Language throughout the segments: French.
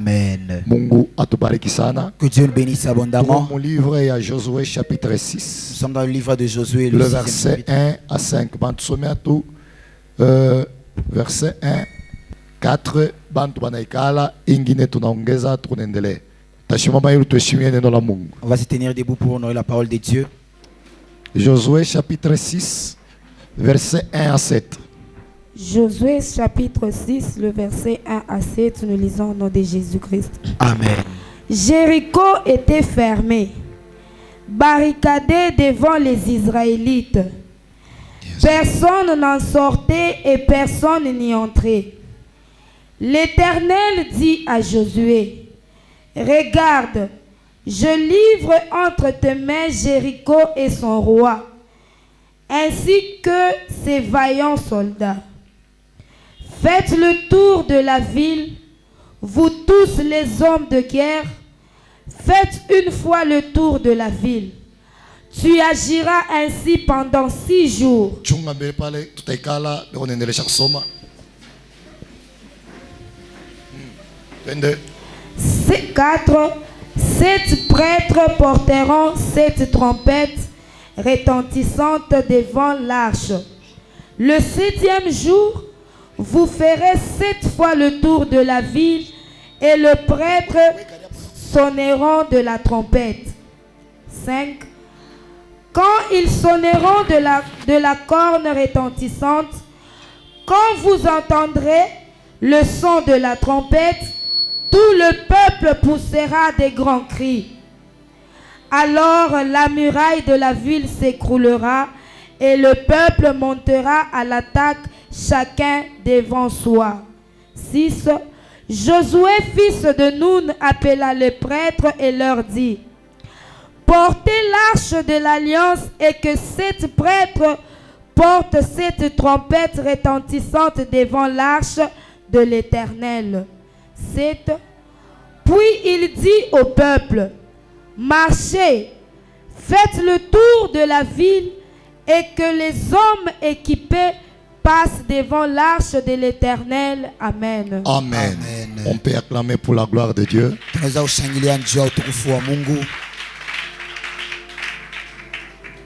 Amen. Mungu atubariki sana. Que Dieu nous bénisse abondamment. Mon livre est à Josué chapitre 6. Nous sommes dans le livre de Josué, le 6e verset chapitre. 1 à 5. Bantu sommet à tout. Verset 1, 4. Bantu banaikala ingine tunaongeza tunaendelea. Tashimama ili tuheshimie neno la Mungu. On va se tenir debout pour honorer la parole de Dieu. Josué chapitre 6, verset 1 à 7. Josué chapitre 6, le verset 1 à 7, nous lisons au nom de Jésus-Christ. Amen. Jéricho était fermé, barricadé devant les Israélites. Personne n'en sortait et personne n'y entrait. L'Éternel dit à Josué, « Regarde, je livre entre tes mains Jéricho et son roi, ainsi que ses vaillants soldats. Faites le tour de la ville, vous tous les hommes de guerre, faites une fois le tour de la ville. Tu agiras ainsi pendant 6 jours. » Chunga mbele pale tutaikala tunaendelea kusoma. Twende. 4. 7 prêtres porteront 7 trompettes retentissantes devant l'arche. Le 7e jour, vous ferez 7 fois le tour de la ville et le prêtre sonneront de la trompette. 5. Quand ils sonneront de la corne retentissante, quand vous entendrez le son de la trompette, tout le peuple poussera des grands cris. Alors la muraille de la ville s'écroulera et le peuple montera à l'attaque, chacun devant soi. 6. Josué, fils de Nun, appela les prêtres et leur dit, « Portez l'arche de l'alliance et que 7 prêtres portent 7 trompettes retentissantes devant l'arche de l'Éternel. » 7. Puis il dit au peuple, « Marchez, faites le tour de la ville et que les hommes équipés passent devant l'arche de l'Éternel. » Amen. Amen. Amen. On peut acclamer pour la gloire de Dieu. Tunaweza kushangilia njia ya utukufu wa Mungu.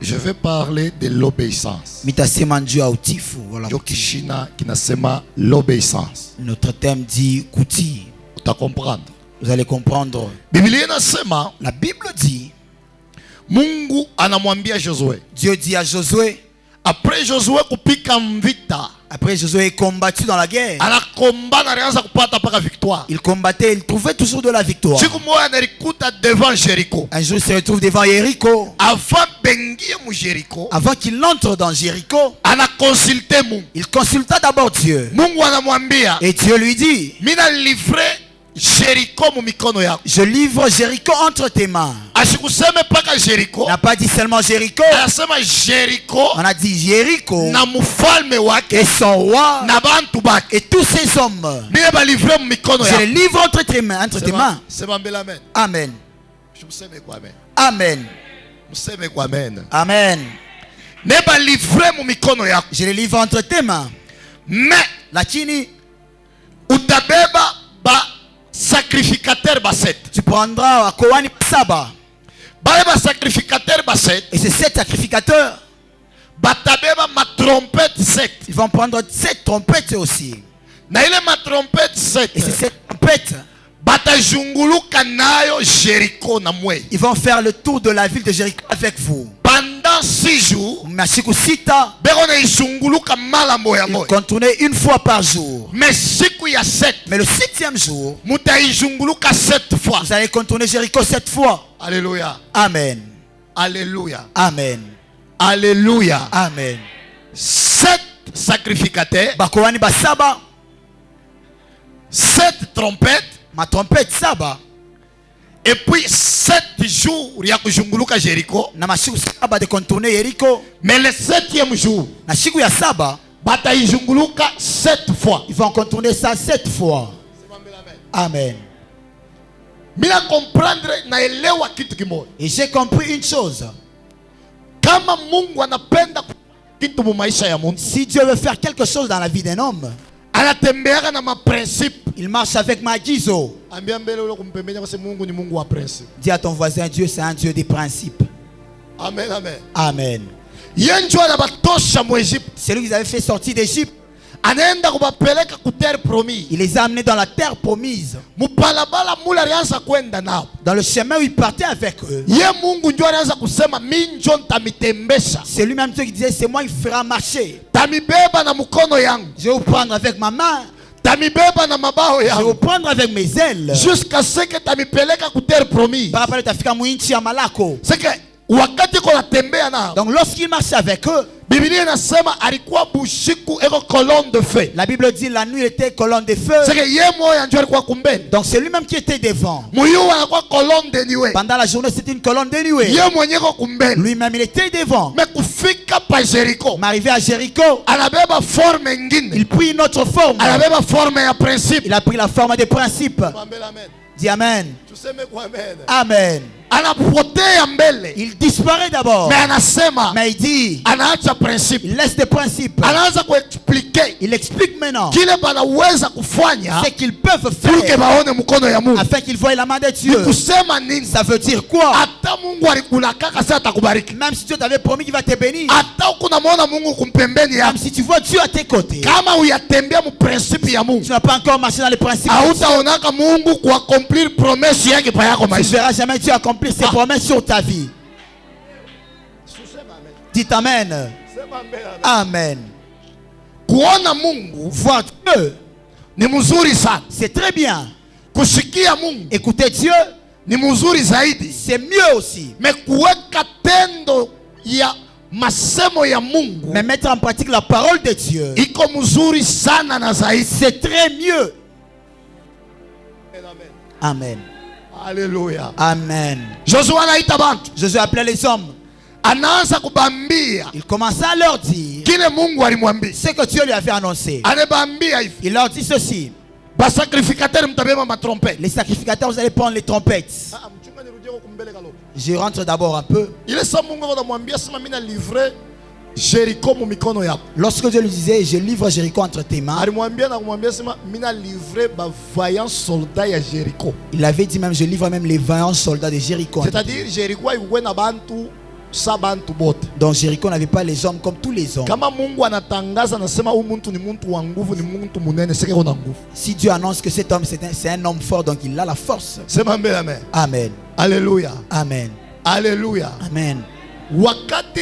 Je vais parler de l'obéissance. Mitasema njia ya utifu wala Ndio kishina kinasema l'obéissance. Notre thème dit kuti. Utakomprendre. Vous allez comprendre. Biblia inasema La Bible dit, Mungu anamwambia Josué. Dieu dit à Josué, Après Josué kupika mvita, après Josué est combattu dans la guerre. anakomba na alianza kupata paka victoire. Il combattait, il trouvait toujours de la victoire. Siku moja analikuta devant Jéricho. Un jour, il se retrouve devant Jéricho. Avant bengie mu Jéricho, Avant qu'il entre dans Jéricho, ana consulté Mungu. il consulta d'abord Dieu. Mungu anamwambia, Et Dieu lui dit, mina livre Jéricho mu mikono yako. je livre Jéricho entre tes mains. Asikuseme paka Jéricho. On n'a pas dit seulement Jéricho. Anasema Jéricho On a dit Jéricho na mfalme et wake son roi na bantu bake. et tous ces hommes. Mine ba livre mu mikono Je les yako. livre entre tes mains. Entre tes mains. Sema mbele amen. Amen. Mseme kwa amen. Amen. Mseme kwa amen. Amen. Ne ba livre mu mikono yako. Je les livre entre tes mains. Mais Lakini, utabeba ba sacrificateur ba 7. tu prendras à Kowani Saba. Ba sacrificateur ba 7. Et ces 7 sacrificateurs, Batabeba ma trompette 7. ils vont prendre 7 trompettes aussi. Na ile ma trompette 7. Et ces 7 trompettes, Batajunguluka nayo Jéricho na mwe. ils vont faire le tour de la ville de Jéricho avec vous. Pendant 6 jours, Masiku sita, beko na izunguluka mala moya ils moya. contournaient une fois par jour. Mais siku ya 7, Mais le 7e jour, mutaizunguluka 7 fois. vous allez contourner Jéricho 7 fois. Alléluia. Amen. Alléluia. Amen. Alléluia. Amen. 7 sacrificateurs, Bakowani Basaba, 7 trompettes, ma trompette Saba, et puis 7 jours ya kuzunguluka Jéricho. na mashiku saba de contourner Jéricho. Mais le 7e jour, Na shiku ya saba, bataizunguluka 7 fois. ils vont contourner ça 7 fois. Amen. Mina comprendre naelewa kitu kimoja. Et j'ai compris une chose. Kama Mungu anapenda kitu mu maisha ya mtu, Si Dieu veut faire quelque chose dans la vie d'un homme, anatembeaka na maprincipe. il marche avec Magizo. Ambia mbele ule kumpembenya kwa sababu Mungu ni Mungu wa principe. Dis à ton voisin, Dieu c'est un Dieu des principes. Amen, amen. Amen. Yenjo anabatosha mu Egypte. C'est lui qui les avait fait sortir d'Égypte. Anaenda kubapeleka ku terre promise. Il les a amenés dans la terre promise. Mubalabala mula alianza kwenda nao. Dans le chemin où il partait avec eux. Ye Mungu ndio alianza kusema minjo ntamitembesha. C'est lui-même Dieu qui disait, c'est moi qui fera marcher. Tamibeba na mkono yangu. Je vais vous prendre avec ma main. Tamibeba na mabaho Je vais vous yangu. prendre avec mes ailes. Jusqu'à ce que tamipeleka ku terre promise. Par rapport à Tafika Mouinchi à Malako. C'est que wakati kona tembea nao. Donc lorsqu'il marchait avec eux, Biblia inasema alikuwa bushiku eko colonne de feu. la Bible dit la nuit était colonne de feu. C'est que ye moya ndio alikuwa kumbele. Donc c'est lui-même qui était devant. Muyu anakuwa colonne de nuée. Pendant la journée, c'était une colonne de nuée. Ye mwenyeko kumbele. Lui-même, il était devant. Mais kufika pa Jericho. Mais arrivé à Jéricho, Anabeba forme ngine. il prit une autre forme. Anabeba forme ya principe. Il a pris la forme des principes. Amen. Dis Amen. Tuseme kwa amen. Amen. Anapotea mbele. Il disparaît d'abord. Mais anasema. Mais il dit, Anaacha principe. il laisse des principes. Anaanza kuexplique. Il explique maintenant Kile banaweza kufanya. ce qu'ils peuvent Pour que faire baone mkono ya Mungu. afin qu'ils voient la main de Dieu. Kusema nini? Ça veut dire quoi? Hata Mungu alikulaka kasi atakubariki. Même si Dieu t'avait promis qu'il va te bénir. Hata ukunamwona Mungu kumpembeni Même yako. si tu vois Dieu à tes côtés. Kama uyatembea mu principe ya Mungu. Tu n'as pas encore marché dans les principes. Hautaonaka Mungu kuaccomplir promesse yake pa yako Tu ne maisha. verras jamais Dieu accomplir ses promesses sur ta vie. Dites Amen. Amen. Kuona Mungu Voir Dieu, ni mzuri sana. c'est très bien. Kusikia Mungu Écouter Dieu, ni mzuri zaidi. c'est mieux aussi. Me kuweka tendo ya masemo ya Mungu Mais mettre en pratique la parole de Dieu, iko mzuri sana na zaidi. c'est très mieux. Amen. Haleluya. Amen. Josué anaita bantu. Jésus appelait les hommes. Anaanza kubambia Il commençait à leur dire kile Mungu alimwambia. ce que Dieu lui avait annoncé. Anabambia hivi. Il leur dit ceci. Basacrificateur mtabeba matrompete. Les sacrificateurs, vous allez prendre les trompettes. Mchunga nirudie kwa kumbele kalo. Je rentre d'abord un peu. Ile sa Mungu anamwambia sema mimi na livrer Jericho mu mikono yako. Lorsque Dieu lui disait, je livre Jéricho entre tes mains, Alimwambia na kumwambia sema mimi na livrer ba vaillant soldat ya Jericho. il avait dit même, je livre même les 20 soldats de Jéricho. C'est-à-dire Jericho ikuwe na bantu sa bantu bote. Donc Jéricho n'avait pas les hommes comme tous les hommes. Kama Mungu anatangaza nasema huyu mtu ni mtu wa nguvu, ni mtu munene, sike kuna nguvu. Si Dieu annonce que cet homme c'est un homme fort, donc il a la force. Sema mbele amen. Amen. Alléluia. Amen. Alléluia. Amen. Wakati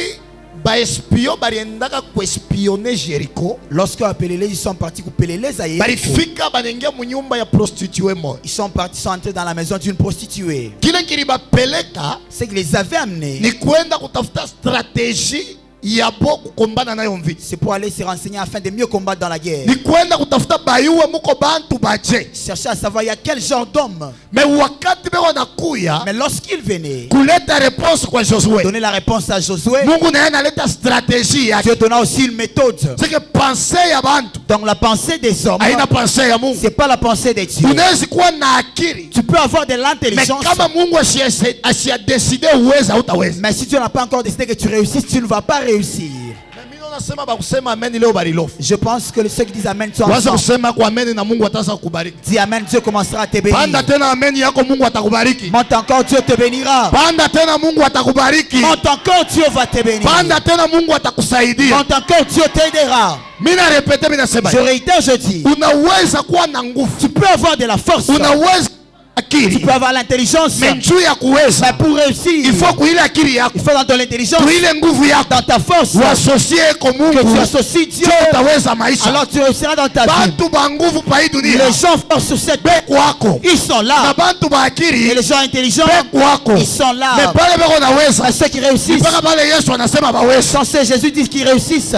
ba espio baliendaka kuespionner Jericho, Lorsque les ils sont partis couper les à Jéricho, balifika banengia mu nyumba ya prostituée moja. ils sont partis, sont entrés dans la maison d'une prostituée. Kile kilibapeleka C'est qu'ils les avaient amenés. ni kwenda kutafuta strategie ya bo kukombana nayo mvita. C'est pour aller se renseigner afin de mieux combattre dans la guerre. Ni kwenda kutafuta bayuwe muko bantu baje. Chercher à savoir il y a quel genre d'homme. Me wakati beko nakuya Mais lorsqu'il venait kuleta réponse kwa Josué, donner la réponse à Josué, Mungu naye analeta strategie yake. Dieu donna aussi une méthode. C'est que pensée ya bantu Donc la pensée des hommes, haina pensée ya Mungu. c'est pas la pensée de Dieu. Unaweza kuwa na akili, Tu peux avoir de mais l'intelligence, kama Mungu asiya décider uweza hutaweza. mais si Dieu n'a pas encore décidé que tu réussisses, tu ne vas pas réussir. Mimi nasema bakusema amen leo barilofu. Je pense que ceux qui disent Amen sont Waza ensemble. kusema kwa amen na Mungu ataanza kukubariki. Dis Amen, Dieu commencera à te bénir. Panda tena amen yako Mungu atakubariki. Monte encore, Dieu te bénira. Panda tena Mungu atakubariki. Monte encore, Dieu va te bénir. Panda tena Mungu atakusaidia. Monte encore, Dieu t'aidera. Mimi na répéter, mimi nasema. Je réitère, je dis, Unaweza kuwa na nguvu. tu peux avoir de la force, Unaweza tu akili. peux avoir l'intelligence, Mais njoo ya kuweza. mais pour réussir, Il faut kuile akili yako. il faut dans ton intelligence, Kuile nguvu yako. dans ta force, Uasocie kwa que Mungu. tu associes Dieu, Njoo utaweza maisha. alors tu réussiras dans ta vie. Bantu ba nguvu pa hii dunia. Les gens forts sur cette terre, Beko wako. ils sont Na là. bantu ba Et akili. les gens intelligents, Beko wako. ils sont Mais là. pale beko naweza. Mais ceux qui réussissent, Mpaka pale Yesu anasema baweza. sans ce Jésus dit qu'ils réussissent.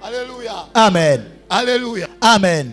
Alléluia. Amen. Alléluia. Amen.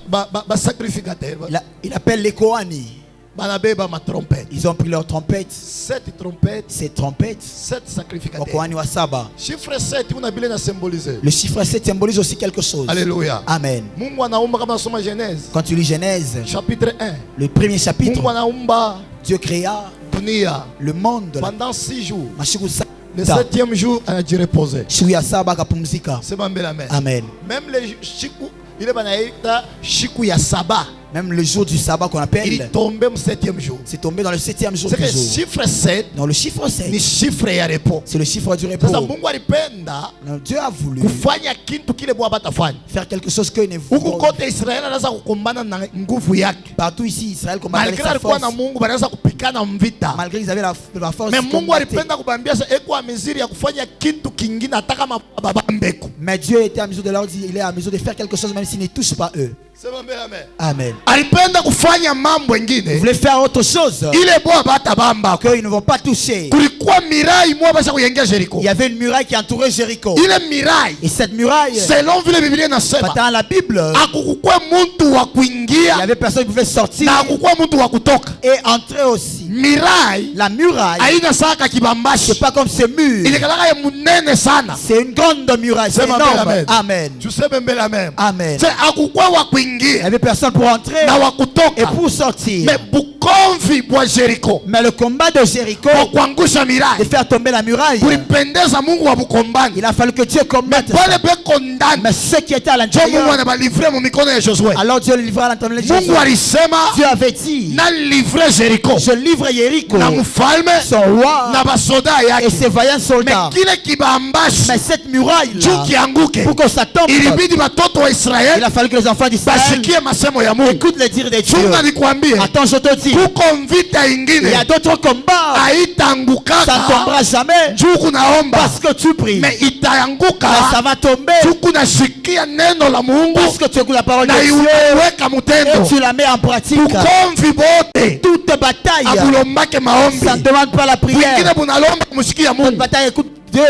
Ba sacrificateur. Il appelle les Kohani. Banabeba ma trompette. Ils ont pris leur trompette. 7 trompettes. Ces trompettes, 7 au sacrificateurs. Kohani wa Saba. Chiffre 7 una Biblia na symboliser. Le chiffre 7 symbolise aussi quelque chose. Alléluia. Amen. Mungu anaumba kama nasoma Genèse Quand tu lis Genèse, chapitre 1. le premier chapitre, Mungu anaumba Dieu créa dunia le monde. pendant 6 jours. Mashiku sa- Le 7e jour anajireposer. Siku ya saba akapumzika. C'est ma belle amen. Amen. Même les chiku ile banaita shiku ya saba. Même le jour du sabbat qu'on Il appelle, est tombé au 7e jour. c'est tombé dans le 7e jour C'est du que jour. chiffre 7 Dans le chiffre ni 7, chiffre ya repos. c'est le chiffre du repos. Sasa Mungu alipenda Donc, Dieu a voulu kufanya kitu kile bwa batafanya. faire quelque chose que ne Huku kote Israeli anaweza kukumbana na nguvu yake. partout ici, Israël combat avec Malgré sa alikuwa force. na Mungu banaweza kupikana mvita. Malgré qu'ils avaient la force Mais de Mungu combattre. alipenda kubambia sasa eko amiziri ya kufanya kitu kingine hata kama baba mbeko. Mais Dieu était à mesure de leur dire, il est à mesure de faire quelque chose même s'il ne touche pas eux. Sema mbele amen. Amen. Alipenda kufanya mambo Ils mengine voulaient faire autre chose ile bwa batabamba. qu'ils ne vont pas toucher. Kulikuwa mirai mwa basa kuyengia Jericho. Il y avait une muraille qui entourait Jéricho. Ile mirai Et cette muraille, selon vile Biblia inasema dans la Bible, akukukwe mtu wa il y kuingia avait personne qui pouvait sortir na akukukwe mtu wa kutoka. et entrer aussi. Mirai La muraille, haina saka kibambashi. c'est pas comme ce mur. Ile kalaka ya munene sana. C'est une grande muraille. C'est Sema mbele énorme. amen. Amen. Tuseme mbele amen. Amen. C'est akukwe wa Il n'y kuingia avait personne pour entrer na wa et kutoka. pour sortir. Mais bukomvi bwa Jericho Mais le combat de Jéricho, kwa kuangusha de mirai faire tomber la muraille, kulipendeza Mungu wa bukombani. il a fallu que Dieu commette. Pale beko ndani Mais ceux qui étaient à ndio Mungu l'intérieur, anabalivre mu mikono ya Josué. alors Dieu le livra à l'intérieur de Jésus. Mungu alisema Dieu avait dit, na livre Jericho je livre Jéricho, na mfalme son roi na basoda et yake. ses vaillants soldats. Mais kile kibambashi Mais cette muraille juu là, kianguke, pour que ça tombe, ilibidi batoto wa il Israeli a fallu que les enfants d'Israël basikie masemo ya Mungu. écoutent les dires de Dieu. Chunga nikwambie, Attends, je te dis, kuko vita il y a ingine d'autres combats, ça ne haitaangukaka tombera jamais juu kunaomba, parce que tu pries. mais Mais itaanguka ça va tomber juu kunashikia neno la Mungu parce que tu écoutes la parole de na Dieu iweka et mutendo. tu la mets en pratique. Bukomvi bote Toute bataille, abulombake maombi, ça ne demande pas la bwingine prière. bunalomba kumsikia Toute Mungu. bataille écoute Dieu.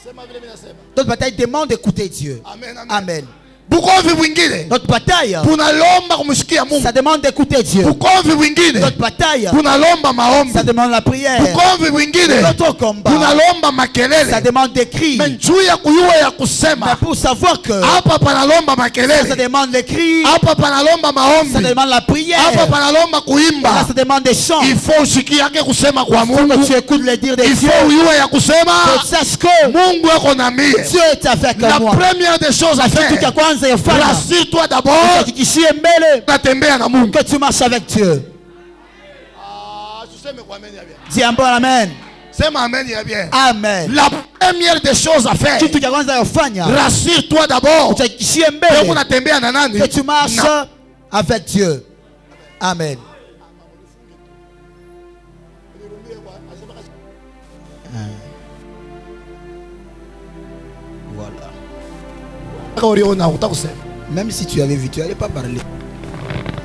Sema vile mimi nasema. Toute bataille demande d'écouter Dieu. Amen, amen. Amen. Bukomvi bwingine Notre bataille, bunalomba kumsikia Mungu. ça demande d'écouter Dieu. Bukomvi bwingine Notre bataille, bunalomba maombi. ça demande la prière. Bukomvi bwingine Notre combat, bunalomba ça makelele. demande des cris. Mais juu ya kuyua ya Mais kusema pour savoir que hapa panalomba ça makelele, demande les cris, hapa panalomba ça maombi, demande la prière, hapa panalomba là, kuimba. ça demande des chants. Il faut usikie yake kusema kwa Il faut que Mungu. tu écoutes les dires de Il Dieu. faut uyue ya Que kusema tu saches que Mungu yako na mie. Dieu est avec La moi. première des choses à Kitu cha faire, kwanza yafanya rassure-toi d'abord, hakikishie mbele unatembea na Mungu. que tu marches avec Dieu. Dis un bon amen. Sema amen ya bien. Amen. La première des choses à faire, Kitu cha kwanza yafanya rassure-toi d'abord, hakikishie wewe mbele unatembea na nani? que tu marches Na- avec Dieu. Amen. Voilà. Kaka uliona utakusema. Même si tu avais vu, tu n'allais pas parler.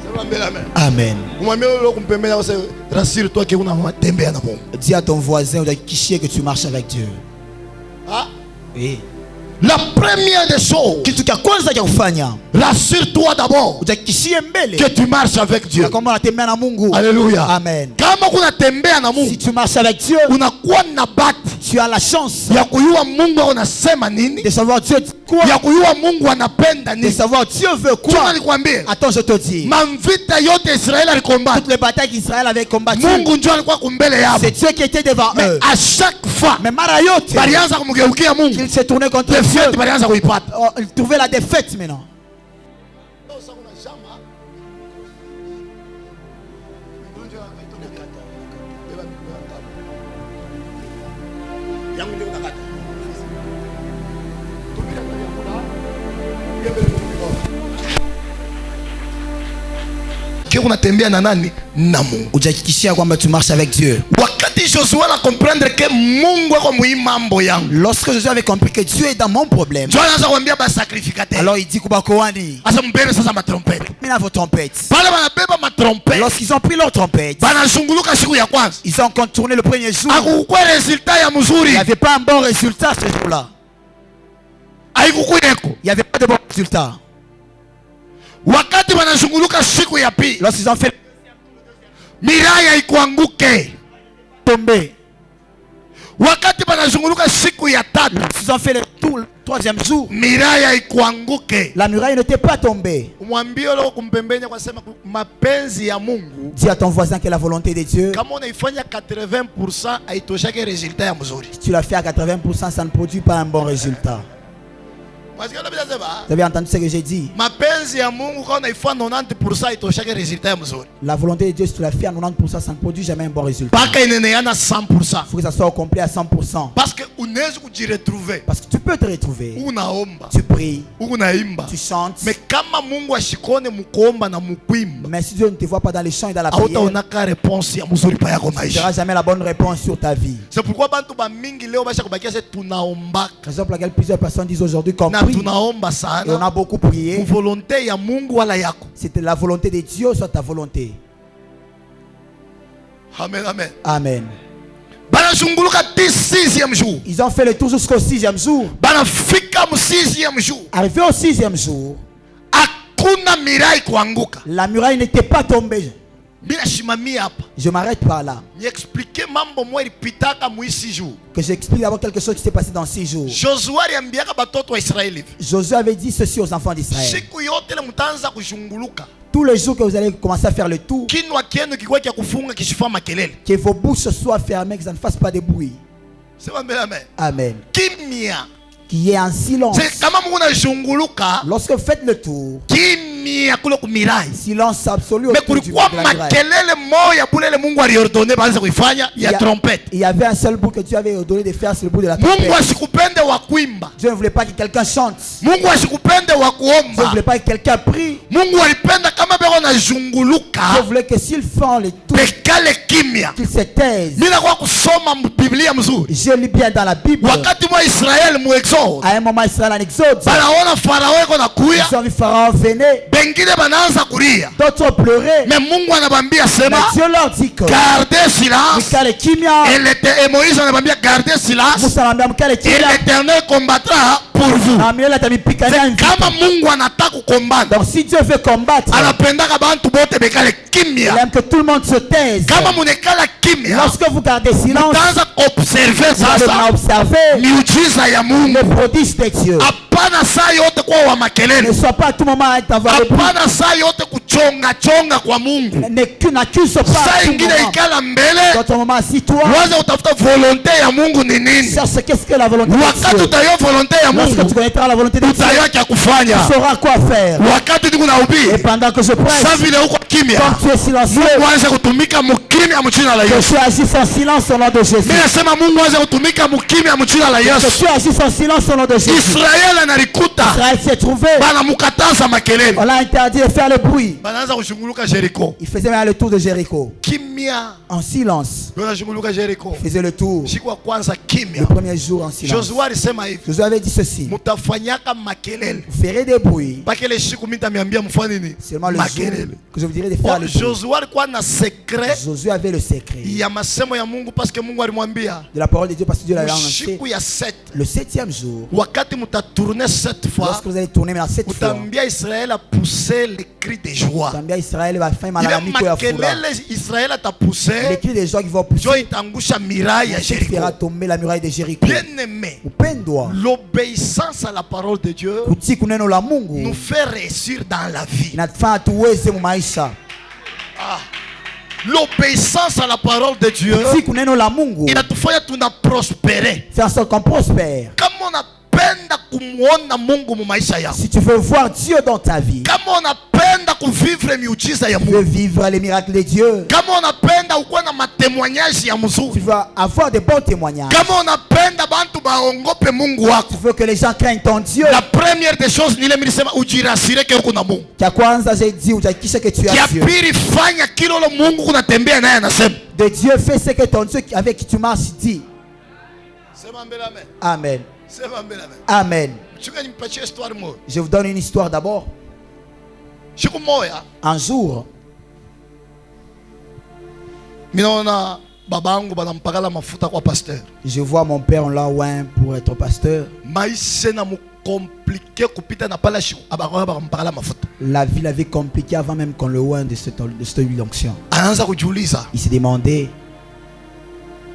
Sema mbele amen. Amen. Umwambie yule kumpembea useme rassure-toi que unatembea na Mungu. Dis à ton voisin que tu marches avec Dieu. Ah? Oui. La première des choses, Kitu cha kwanza cha kufanya rassure-toi d'abord utakishie mbele que tu marches avec Dieu. kama unatembea na Mungu. Alléluia. Amen. Kama kunatembea na Si Mungu, tu marches avec Dieu, unakuwa na bahati tu as la chance ya kujua Mungu anasema nini, de savoir Dieu dit quoi, ya kujua Mungu anapenda de nini. savoir Dieu veut Chunga quoi. nikwambie, Attends, je te dis, mavita yote Israeli alikomba, toutes les batailles qu'Israël avait combattues, Mungu ndio alikuwa kumbele yao. c'est Dieu qui était devant Mais eux. à chaque fois Mais mara yote, balianza kumgeukia Mungu, il s'est tourné contre les Dieu. fêtes balianza kuipata. Oh, il trouvait la défaite maintenant. Kile unatembea na nani? Na Mungu. Ujihakikishia kwamba tu marches avec Dieu. Wakati Josué na comprendre que Mungu ako muhimu mambo yangu, Lorsque Jésus avait compris que Dieu est dans mon problème, ndio anaanza kuambia ba sacrificateur. alors il dit Kubakowani, Asa mbebe sasa matrompete. mets vos trompettes. Pale banabeba matrompete. Lorsqu'ils ont pris leurs trompettes, Banazunguluka siku ya kwanza. ils ont contourné le premier jour. Akukukwe resultat ya Il mzuri. n'y avait pas un bon résultat ce jour-là. Haikukuyeko. Il n'y avait pas de bon résultat. Wakati banazunguluka siku ya pili, Lorsqu'ils ont fait mirai haikuanguke. tomber, Wakati banazunguluka siku ya tatu, lorsqu'ils ont fait le tour le troisième jour, mirai haikuanguke. la muraille n'était pas tombée. Umwambie leo kumpembenya kwa sema mapenzi ya Mungu Dis à ton voisin que la volonté de Dieu, kama unaifanya 80% haitoshake resultat ya mzuri. si tu l'as fait à 80%, ça ne produit pas un bon résultat. Vous avez entendu ce que j'ai dit? La volonté de Dieu, si tu la fais à 90%, ça ne produit jamais un bon résultat. Il faut que ça soit au complet à 100%. Parce que tu peux te retrouver. Tu pries, tu chantes. Mais si Dieu ne te voit pas dans les chants et dans la prière, tu n'auras jamais la bonne réponse sur ta vie. C'est pourquoi Raison pour laquelle plusieurs personnes disent aujourd'hui qu'on prie. Et on a beaucoup prié. C'était la volonté de Dieu, soit ta volonté. Amen, amen. Amen. Ils ont fait le tour jusqu'au 6e jour. Arrivé au 6e jour, la muraille n'était pas tombée. Je m'arrête par là. Que j'explique d'abord quelque chose qui s'est passé dans 6 jours. Josué avait dit ceci aux enfants d'Israël: tous les jours que vous allez commencer à faire le tour, que vos bouches soient fermées, que ça ne fasse pas de bruit. Amen. Qu'il y ait un silence. Lorsque vous faites le tour, silence absolu autour de la muraille. Il y avait un seul bout que Dieu avait ordonné de faire, c'est le bout de la trompette. Dieu ne voulait pas que quelqu'un chante. Dieu ne voulait pas que quelqu'un prie. Dieu voulait que s'ils font le tour, qu'ils se taisent. Je lis bien dans la Bible. À un moment, Israël en exode, ils ont vu Pharaon venir. D'autres pleuraient. Mais Dieu leur dit que gardez silence. Et Moïse a dit gardez silence. Et l'Éternel combattra pour vous. Donc si Dieu veut combattre, il aime que tout le monde se taise. Lorsque vous gardez silence, vous allez observer le prodige de Dieu. Ne sois pas à tout moment à être envoyé. N'accuse pas à tout moment. D'autres moments, assis-toi. Cherche qu'est-ce que la volonté de Dieu. Lorsque tu connaîtras la volonté de Dieu, tu sauras quoi faire. Et pendant que je prêche, quand tu es silencieux, que tu agis en silence au nom de Jésus. Que tu agis en silence au nom de Jésus. Israël s'est trouvé. On l'a interdit de faire le bruit. Il faisait même le tour de Jéricho. En silence. Il faisait le tour. Le premier jour en silence. Josué avait dit ceci: vous ferez des bruits. Seulement le jour que je vous dirai de faire le bruit. Josué avait le secret de la parole de Dieu, parce que Dieu l'avait annoncé. Le 7e jour, lorsque vous allez tourner, mais à 7 fois, Israël a poussé les cris de joie. Israël va faire malalamiko ya furaha. Israël a poussé les cris de joie qui vont pousser. Qui fera tomber la muraille de Jéricho. Bien-aimé, l'obéissance à la parole de Dieu nous fait réussir dans la vie. L'obéissance à la parole de Dieu, il a tout fait pour nous prospérer. Faire en sorte qu'on prospère. Comme on apenda kumuona Mungu mu maisha yako. Si tu veux voir Dieu dans ta vie, kama unapenda kuvivre miujiza ya tu veux vivre les miracles de Dieu, kama unapenda ukuwa na matemoignage ya mzuri, tu veux avoir de bons témoignages, kama unapenda bantu baongope Mungu wako, tu veux que les gens craignent ton Dieu, la première des choses nile milisema ujirasire ke uko na Mungu. Kia kwanza j'ai dit uhakikishe que tu as Dieu. Kia pili fanya kilo lo Mungu kunatembea naye anasema. De Dieu fait ce que ton Dieu avec qui tu marches dit. Sema mbele amen. Amen. Sema mbele amen. Amen. Histoire moja. Je vous donne une histoire d'abord. Siku moja, un jour, minaona babangu banampakala mafuta kwa pasteur. Je vois mon père on l'a oint pour être pasteur. Maisha na compliqué kupita na pala siku abakwa banampakala mafuta. La vie l'avait compliqué avant même qu'on le oint de cette huile d'onction. Anaanza kujiuliza. Il s'est demandé,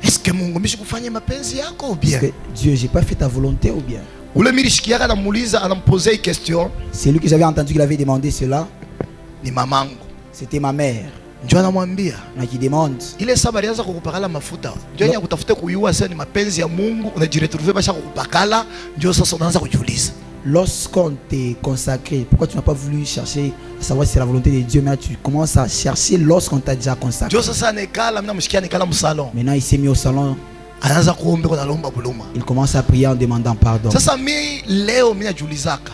est-ce que Mungu mishikufanya mapenzi yako ou bien? Est-ce que Dieu, j'ai pas fait ta volonté ou bien? Ule milishikiaka anamuuliza, anamposer une question. C'est lui que j'avais entendu qu'il avait demandé cela. Ni mamangu. C'était ma mère. Ndio anamwambia. Na qui demande. Ile saba alianza kukupakala mafuta. Ndio nyakutafuta kuyua sasa ni mapenzi ya Mungu, unajiretrouver basha kukupakala, ndio sasa unaanza kujiuliza. Lorsqu'on t'est consacré, pourquoi tu n'as pas voulu chercher à savoir si c'est la volonté de Dieu, mais tu commences à chercher lorsqu'on t'a déjà consacré. Maintenant il s'est mis au salon. Il commence à prier en demandant pardon.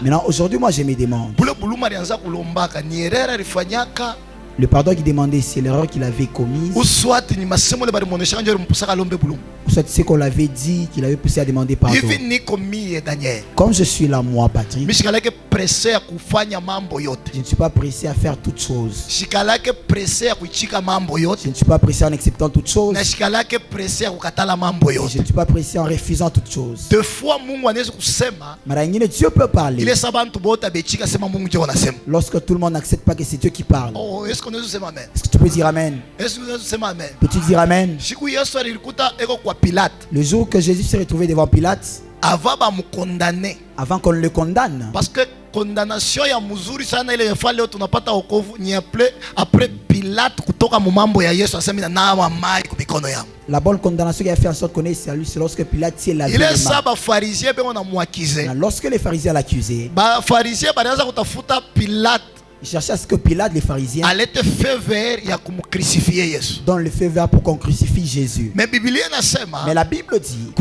Maintenant aujourd'hui moi je me demande, le pardon qu'il demandait, c'est l'erreur qu'il avait commise, ou soit c'est qu'on l'avait dit, qu'il avait poussé à demander pardon. Comme je suis là moi Patrick, je ne suis pas pressé à faire toutes choses. Je ne suis pas pressé en acceptant toutes choses. Je ne suis pas pressé en refusant toutes choses. Deux fois Dieu peut parler. Lorsque tout le monde n'accepte pas que c'est Dieu qui parle. Est-ce que tu peux dire amen? Peux-tu dire amen? Le jour que Jésus s'est retrouvé devant Pilate, avant qu'on le condamne, parce que condamnation ya muzuri sana ile yafaa leo tunapata wokovu ni après Pilate kutoka mumambo ya Yesu asema na mai kwa mikono yangu. La bonne condamnation qui a fait en sorte qu'on ait salut, c'est lorsque Pilate s'est lavé les mains. Il est ça ba pharisien ben on a m'accusé. Lorsque les pharisiens l'accusé, ba pharisien balianza kutafuta Pilate. Il cherchait à ce que Pilate, les pharisiens, donne le feu vert pour qu'on crucifie Jésus. Mais la Bible dit,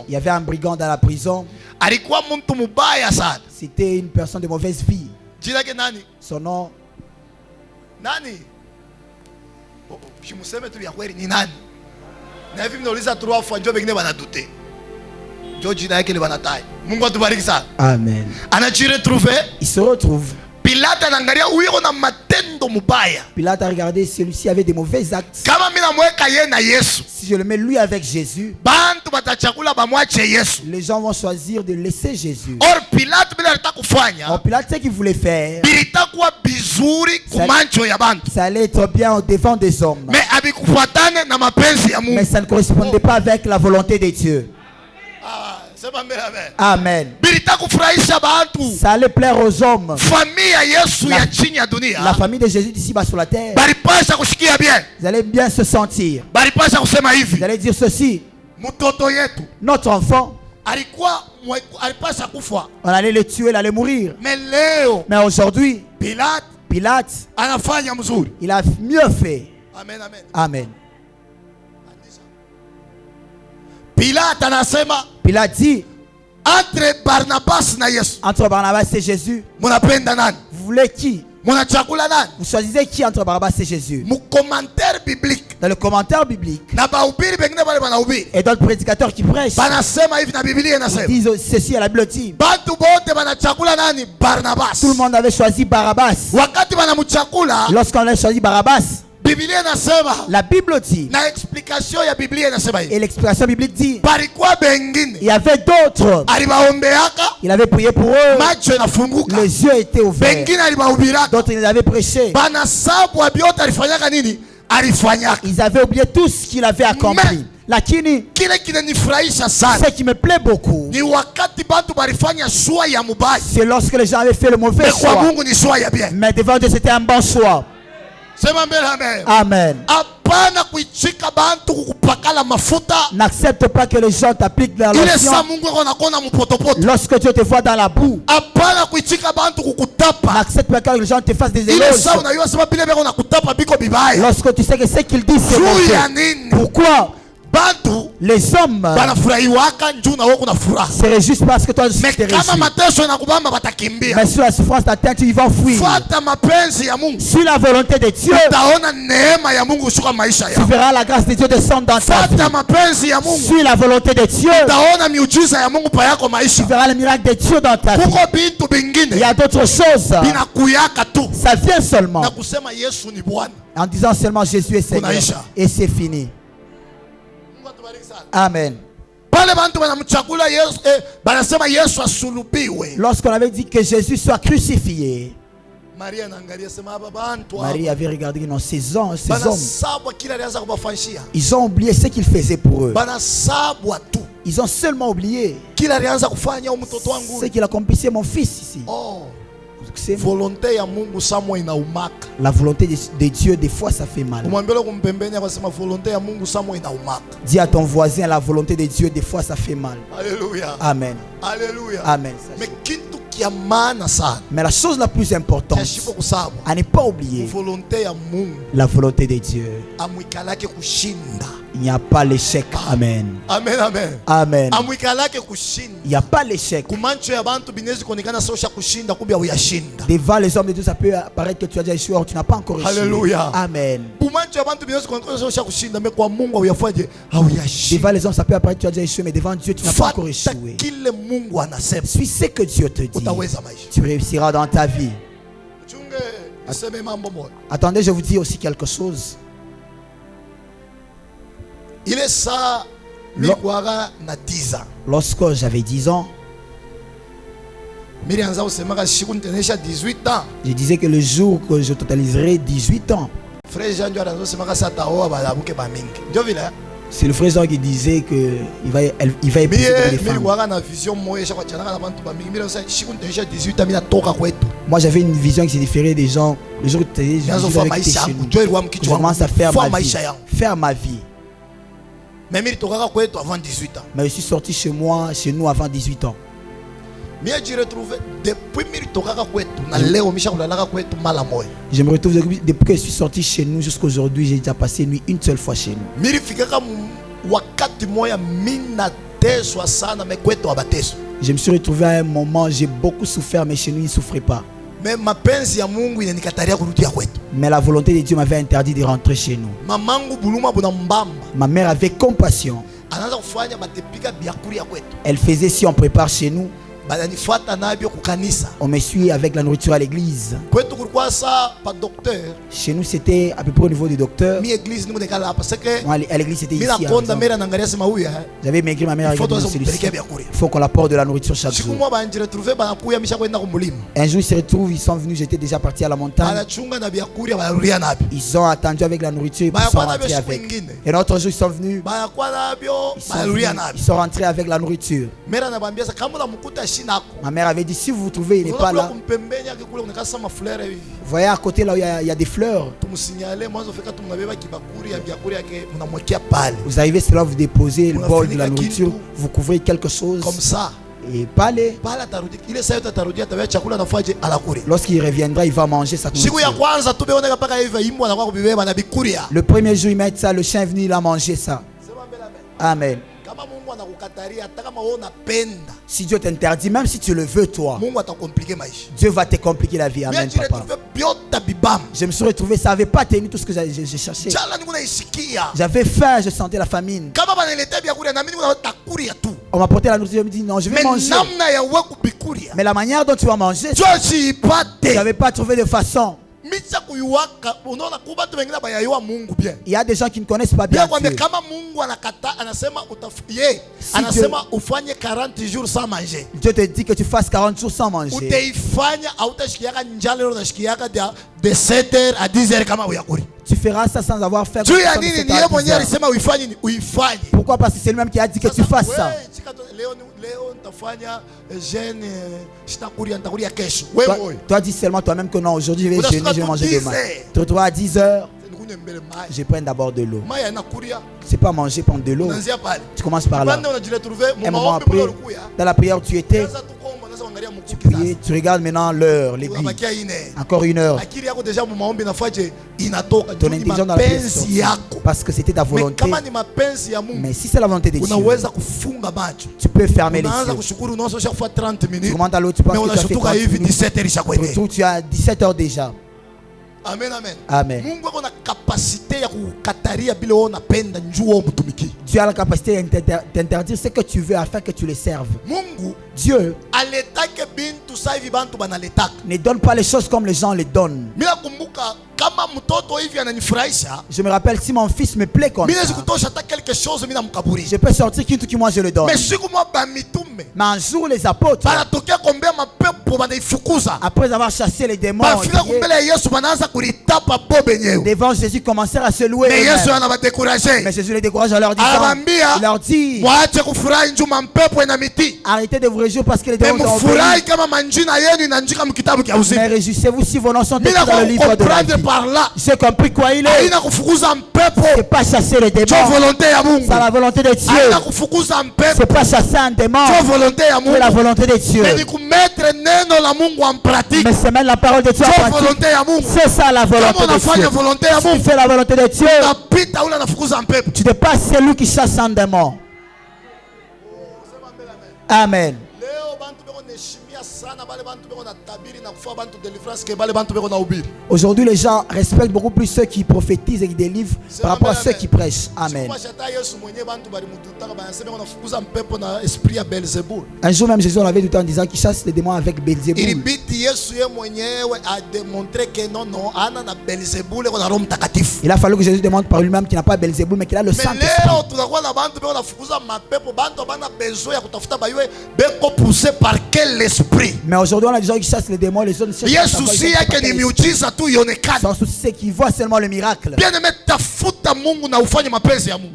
il y avait un brigand dans la prison. C'était une personne de mauvaise vie. Son nom, amen. Il se retrouve. Pilate a regardé, celui-ci avait des mauvais actes. Si je le mets lui avec Jésus, les gens vont choisir de laisser Jésus. Or Pilate, ce qu'il voulait faire, ça allait être bien au devant des hommes. Mais ça ne correspondait pas avec la volonté de Dieu. Amen. Ça allait plaire aux hommes. La famille de Jésus ici bas sur la terre, vous allez bien se sentir. Vous allez dire ceci: notre enfant, on allait le tuer, il allait mourir. Mais aujourd'hui, Pilate, il a mieux fait. Amen, amen. Amen. Pilate dit, entre Barnabas et Jésus, vous voulez qui? Vous choisissez qui entre Barnabas et Jésus? Dans le commentaire biblique et d'autres prédicateurs qui prêchent, ils disent ceci à la Bible dit, tout le monde avait choisi Barabbas. Lorsqu'on a choisi Barabbas, la Bible dit, et l'explication biblique dit, il y avait d'autres, il avait prié pour eux, les yeux étaient ouverts, d'autres ils avaient prêché, ils avaient oublié tout ce qu'il avait accompli. Lakini, ce qui me plaît beaucoup, c'est lorsque les gens avaient fait le mauvais choix, mais devant Dieu c'était un bon choix. Amen. N'accepte pas que les gens t'appliquent de la lotion lorsque Dieu te voit dans la boue. N'accepte pas que les gens te fassent des éloges lorsque tu sais que ce qu'ils disent c'est mauvais. Pourquoi? Les hommes se réjouissent parce que toi tu te réjouis. Mais sur la souffrance t'atteint, ils vont fuir. Sur la volonté de Dieu, tu verras la grâce de Dieu descendre dans ta vie. Sur la volonté de Dieu, tu verras le miracle de Dieu dans ta vie. Il y a d'autres choses, ça vient seulement en disant seulement Jésus est Seigneur. Et c'est fini. Amen. Lorsqu'on avait dit que Jésus soit crucifié, Marie avait regardé, non, ces hommes, ils ont oublié ce qu'ils faisaient pour eux. Ils ont seulement oublié ce qu'il accomplissait mon fils ici. succès. La volonté de Dieu, des fois, ça fait mal. Dis à ton voisin, la volonté de Dieu, des fois, ça fait mal. Alléluia. Amen. Alléluia. Amen. Mais la chose la plus importante à ne pas oublier, la volonté de Dieu. Il n'y a pas l'échec. Amen. Amen, amen. Amen. Il n'y a pas l'échec. Devant les hommes de Dieu, ça peut apparaître que tu as déjà échoué ou tu n'as pas encore échoué. Alléluia. Amen. Devant les hommes, ça peut apparaître que tu as déjà échoué, mais devant Dieu, tu n'as pas encore échoué. Suis ce que Dieu te dit. Tu réussiras dans ta vie. Attendez, je vous dis aussi quelque chose. Il est ça, lorsque j'avais 10 ans, je disais que le jour que je totaliserai 18 ans, c'est le frère Jean qui disait qu'il va épouser les femmes. Moi j'avais une vision qui s'est différée des gens. Le jour où tu étais chez nous, je commence à faire ma vie. Mais avant 18 ans. Mais je suis sorti chez nous avant 18 ans. Je me retrouve depuis que je suis sorti chez nous jusqu'à aujourd'hui, j'ai déjà passé une nuit une seule fois chez nous. Je me suis retrouvé à un moment, j'ai beaucoup souffert, mais chez nous, il ne souffrait pas. Mais la volonté de Dieu m'avait interdit de rentrer chez nous. Ma mère avait compassion. Elle faisait si on prépare chez nous, on me suit avec la nourriture à l'église. Chez nous, c'était à peu près au niveau du docteur. Moi, à l'église, c'était ici. J'avais maigri, ma mère. Il faut qu'on apporte de la nourriture chaque jour. Un jour, ils se retrouvent, ils sont venus, j'étais déjà parti à la montagne. Ils ont attendu avec la nourriture et ils sont rentrés avec. Et l'autre jour, ils sont venus. Ils sont rentrés avec la nourriture. Ma mère avait dit, si vous vous trouvez, il n'est pas là. Voyez à côté là où il y a des fleurs. Vous arrivez, c'est là où vous déposez le bol de la nourriture. Vous couvrez quelque chose. Comme ça. Et parlez. Lorsqu'il reviendra, il va manger sa nourriture. Le premier jour, il met ça, le chien est venu, il a mangé ça. Amen. Si Dieu t'interdit, même si tu le veux toi, Dieu va te compliquer la vie. Amen, papa. Je me suis retrouvé, ça n'avait pas tenu tout ce que j'ai cherché. J'avais faim, je sentais la famine. On m'a porté la nourriture, je me dis non, je vais manger. Mais la manière dont tu vas manger, je n'avais pas trouvé de façon. Il y a des gens qui ne connaissent pas bien Dieu. Dieu te dit que tu fasses 40 jours sans manger. De 7h à 10h. Tu feras ça sans avoir fait. Pourquoi? Parce que c'est lui-même qui a dit que tu fasses ça. Toi dis seulement toi-même que non, aujourd'hui je vais jeûner, je vais manger demain. Tu te retrouves à 10h. Je prends d'abord de l'eau. C'est pas manger, prendre de l'eau. Tu commences par là. Un moment après, dans la prière où tu étais, tu priais, tu regardes maintenant l'heure, l'aiguille. Encore une heure. Ton intelligence dans la prière sortit, parce que c'était ta volonté. Mais si c'est la volonté de Dieu, tu peux fermer les yeux. Tu remontes à l'autre, tu penses que tu as fait 30 minutes. Tu as 17 heures déjà. Amen, amen. Amen. Dieu a la capacité d'interdire ce que tu veux afin que tu le serves. Dieu ne donne pas les choses comme les gens les donnent. Je me rappelle, si mon fils me plaît comme ça, je peux sortir qui tout qui moi je le donne. Mais un jour les apôtres, après avoir chassé les démons, devant Jésus commencèrent à se louer. Mais Jésus les décourage en leur disant, il leur dit, arrêtez de vous réjouir parce que les démons sont obéis. Mais réjouissez-vous si vos noms sont écrits dans le livre de la vie. J'ai compris quoi il est. C'est pas chasser les démons. C'est la volonté de Dieu. C'est pas chasser un démon. C'est la volonté de Dieu. Mais c'est même la parole de Dieu en pratique. C'est ça la volonté de Dieu. Si tu fais la volonté de Dieu, tu n'es pas celui qui chasse un démon. Amen. Aujourd'hui, les gens respectent beaucoup plus ceux qui prophétisent et qui délivrent par rapport à ceux qui prêchent. Amen. Un jour même, Jésus en avait douté en disant qu'il chasse les démons avec Belzéboul. Il a fallu que Jésus demande par lui-même qu'il n'a pas Belzéboul, mais qu'il a le Saint-Esprit. Mais aujourd'hui, on a des gens qui chassent les démons, les autres cherchent. Son souci, c'est qu'ils voient seulement le miracle.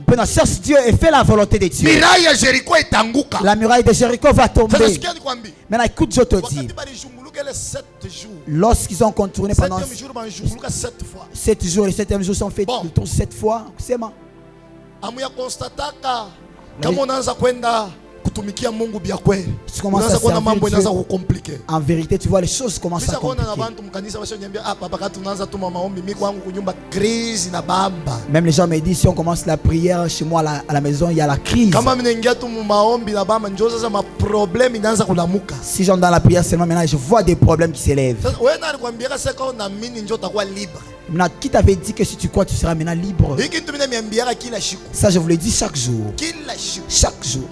Maintenant, cherche Dieu et fais la volonté de Dieu. La muraille de Jéricho va tomber. Maintenant, écoute, je te dis. Lorsqu'ils ont contourné pendant 7 jours, les 7e jour sont faits le tour 7 fois. C'est bon. En vérité, tu vois, les choses commencent à compliquer. Même les gens me disent, si on commence la prière chez moi à la maison, il y a la crise. Si j'entre dans la prière seulement maintenant, je vois des problèmes qui s'élèvent. Maintenant, qui t'avait dit que si tu crois, tu seras maintenant libre? Ça, je vous le dis chaque jour. Chaque jour.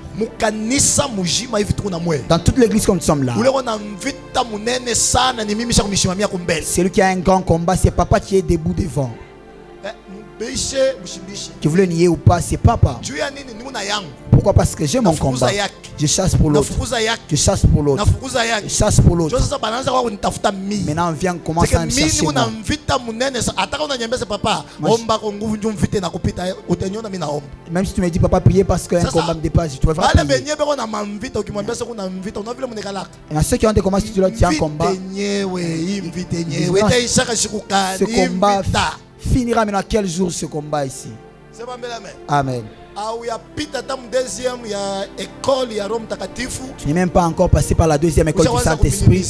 Dans toute l'église comme nous sommes là. Celui qui a un grand combat, c'est papa qui est debout devant. Tu voulais nier ou pas, c'est papa. Pourquoi? Parce que j'ai mon combat. Je chasse pour l'autre. Je chasse pour l'autre. Je chasse pour l'autre. Maintenant on vient commencer à me chercher moi. Même si tu me dis papa prier parce qu'un combat me dépasse, tu vas pas prier. Et ceux qui ont des combats, si tu leur dis un combat, ce combat finira maintenant quel jour ce combat ici? Amen. Tu n'es même pas encore passé par la deuxième école du Saint-Esprit.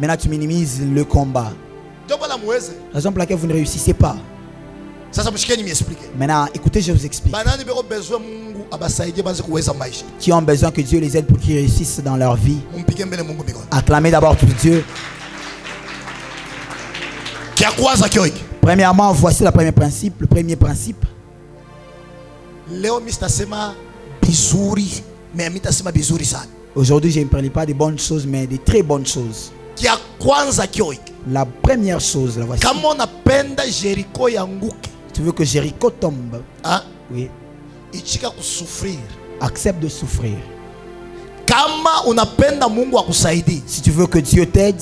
Maintenant tu minimises le combat. La raison pour laquelle vous ne réussissez pas. Maintenant écoutez, je vous explique. Qui ont besoin que Dieu les aide pour qu'ils réussissent dans leur vie. Acclamez d'abord pour Dieu. Premièrement, voici le premier principe. Le premier principe. Aujourd'hui, je ne parle pas de bonnes choses, mais de très bonnes choses. La première chose, la voici. Tu veux que Jéricho tombe? Hein? Oui. Accepte de souffrir. Si tu veux que Dieu t'aide,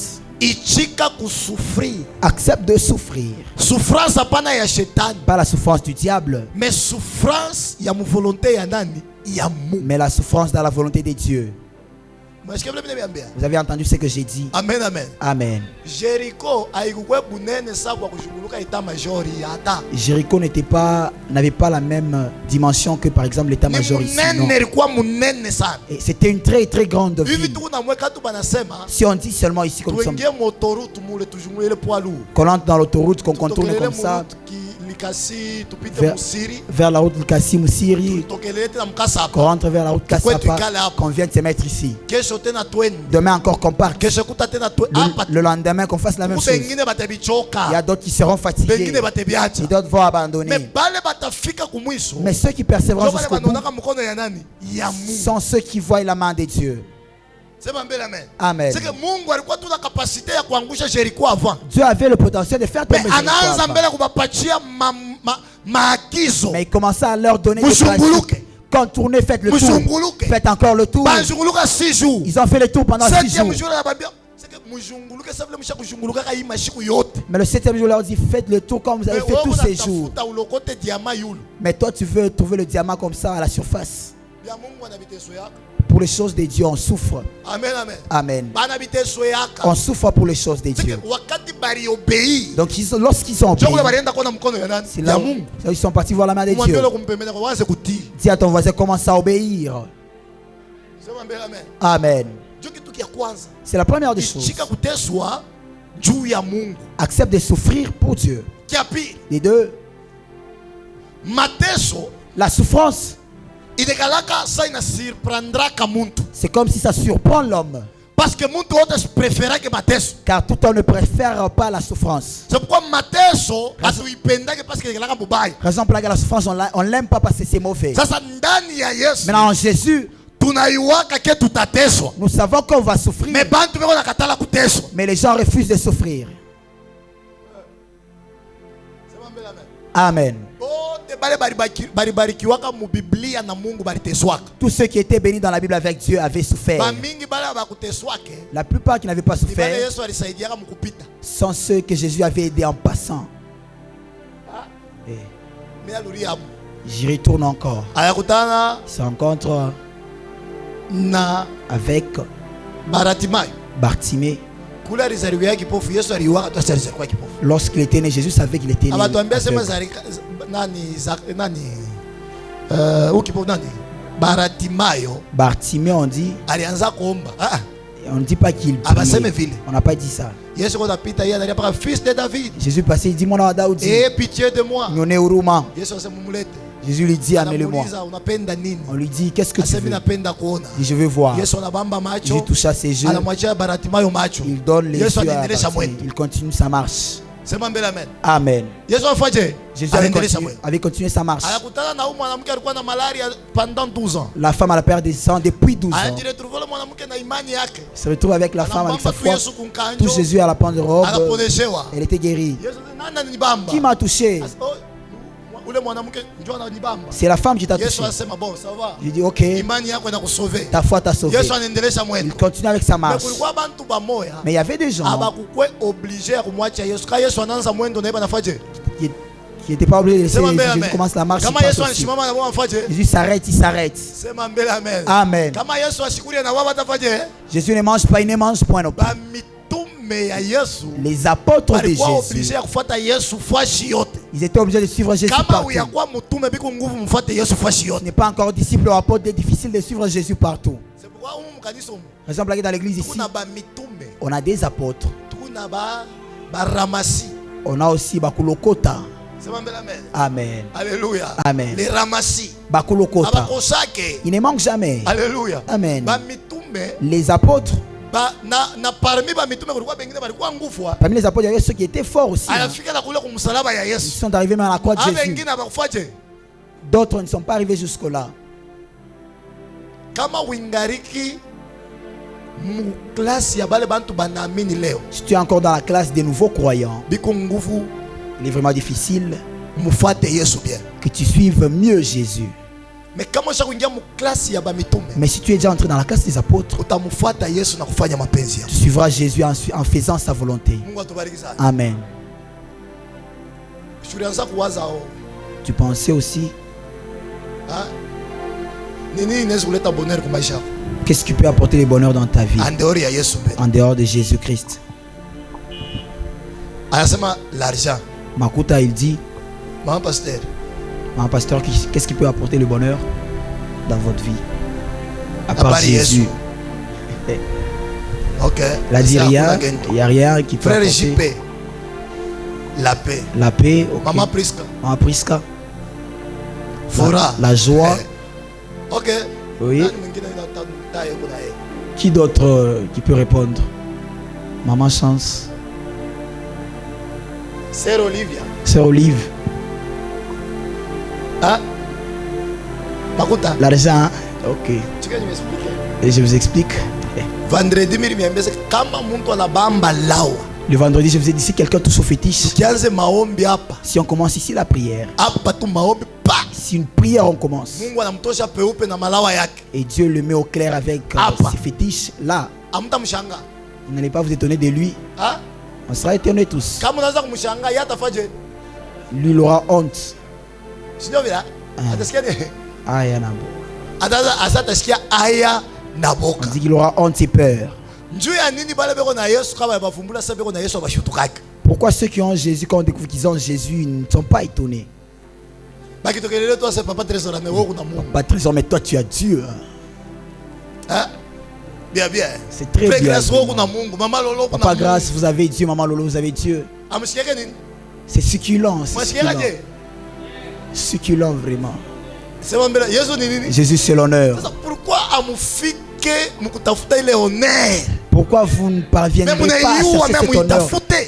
accepte de souffrir. Souffrance pas la souffrance du diable, mais souffrance ya mu volonté ya nani ya mu. Mais la souffrance dans la volonté de Dieu. Vous avez entendu ce que j'ai dit? Amen, amen. Amen. Jéricho n'avait pas la même dimension que par exemple l'état-major ici. C'était une très très grande ville. Si on dit seulement ici comme ça, qu'on entre dans l'autoroute, qu'on contourne comme ça vers la route Lukasi Moussiri, qu'on rentre vers la route Kassapa, qu'on vient de se mettre ici. Demain encore qu'on parte. Le lendemain qu'on fasse la même chose. Il y a d'autres qui seront fatigués et d'autres vont abandonner. Mais ceux qui persévèrent jusqu'au bout sont ceux qui voient la main de Dieu. Amen. Dieu avait le potentiel de faire tomber Jéricho. Mais il commençait à leur donner des pratiques. Contournez, faites le tour. Faites encore le tour. Ils ont fait le tour pendant 6 jours. Mais le 7e jour, leur dit, faites le tour comme vous avez fait tous ces jours. Mais toi, tu veux trouver le diamant comme ça à la surface. Pour les choses de Dieu, on souffre. Amen, amen. Amen. On souffre pour les choses de Dieu. Donc lorsqu'ils ont obéi, c'est là où ils sont partis voir la main de Dieu. Dis à ton voisin, commence à obéir. Amen. C'est la première des choses. Accepte de souffrir pour Dieu. Les deux. La souffrance, c'est comme si ça surprend l'homme. Parce que car tout homme ne préfère pas la souffrance. C'est pourquoi raison pour laquelle la souffrance, on l'aime pas parce que c'est mauvais. Maintenant en Jésus, nous savons qu'on va souffrir. Mais les gens refusent de souffrir. Amen. Tous ceux qui étaient bénis dans la Bible avec Dieu avaient souffert. La plupart qui n'avaient pas souffert sont ceux que Jésus avait aidés en passant. J'y retourne encore. Il se rencontre avec Bartimée. Lorsqu'il était né, Jésus savait qu'il était né. Bartimée, on dit. On ne dit pas qu'il priait. On n'a pas dit ça. Jésus passait, il dit, mon nom à Daoudi. Aie pitié de moi. Jésus lui dit, amenez-le-moi. On lui dit, qu'est-ce que tu veux? Il dit, je veux voir. Jésus toucha ses yeux. Il donne les yeux à Bartimée. Il continue sa marche. Amen. Jésus avait continué sa marche. La femme a perdu des sang depuis 12 ans. Il se retrouve avec la femme avec sa foi. Touche Jésus à la pente de robe. Elle était guérie. Qui m'a touché? C'est la femme qui t'a touché. Je dis ok, ta foi t'a sauvé. Il continue avec sa marche. Mais il y avait des gens qui n'étaient pas obligés de laisser Jésus commence la marche. Jésus s'arrête, il s'arrête. Amen. Jésus ne mange pas, il ne mange point non plus. Les apôtres de Jésus, ils étaient obligés de suivre Jésus partout. Ce n'est pas encore disciple ou apôtre, c'est difficile de suivre Jésus partout. Raison pour laquelle dans l'église ici, on a des apôtres. On a aussi Bakulokota. Amen. Alléluia. Amen. Les ramassis. Bakulokota. Il ne manque jamais. Alléluia. Amen. Les apôtres. Parmi les apôtres, il y avait ceux qui étaient forts aussi. Ils sont arrivés même à la croix de Jésus. D'autres ne sont pas arrivés jusque-là. Si tu es encore dans la classe des nouveaux croyants, il est vraiment difficile que tu suives mieux Jésus. Mais si tu es déjà entré dans la classe des apôtres, tu suivras Jésus en faisant sa volonté. Amen. Tu pensais aussi, qu'est-ce qui peut apporter le bonheur dans ta vie en dehors de Jésus-Christ? L'argent. Makuta, il dit, Maman pasteur, qu'est-ce qui peut apporter le bonheur dans votre vie à part Jésus? Okay. Il a dit rien, il n'y a rien qui peut apporter. JP, la paix. La paix, okay. Maman Priska. Maman Priska. La joie. Ok. Oui. Qui d'autre qui peut répondre? Maman Chance. Sœur Olivia. Sœur Olive. Ah. L'argent, ok. Et je vous explique. Vendredi, le vendredi, je vous ai dit, si quelqu'un touche au fétiche, si on commence ici la prière, si une prière on commence, et Dieu le met au clair avec ses fétiches, là, Vous n'allez pas vous étonner de lui. Hein? On sera étonnés tous. Lui, il aura honte. On dit qu'il aura honte et peur. Pourquoi ceux qui ont Jésus, quand on découvre qu'ils ont Jésus, ils ne sont pas étonnés? Papa Trésor, mais toi tu as Dieu. Hein? Bien, bien. C'est très bien. Papa Grâce, vous avez Dieu. Maman Lolo, vous avez Dieu. C'est succulent. Succulent vraiment. Jésus, c'est l'honneur. Pourquoi vous ne parviendrez pas à chercher cet honneur?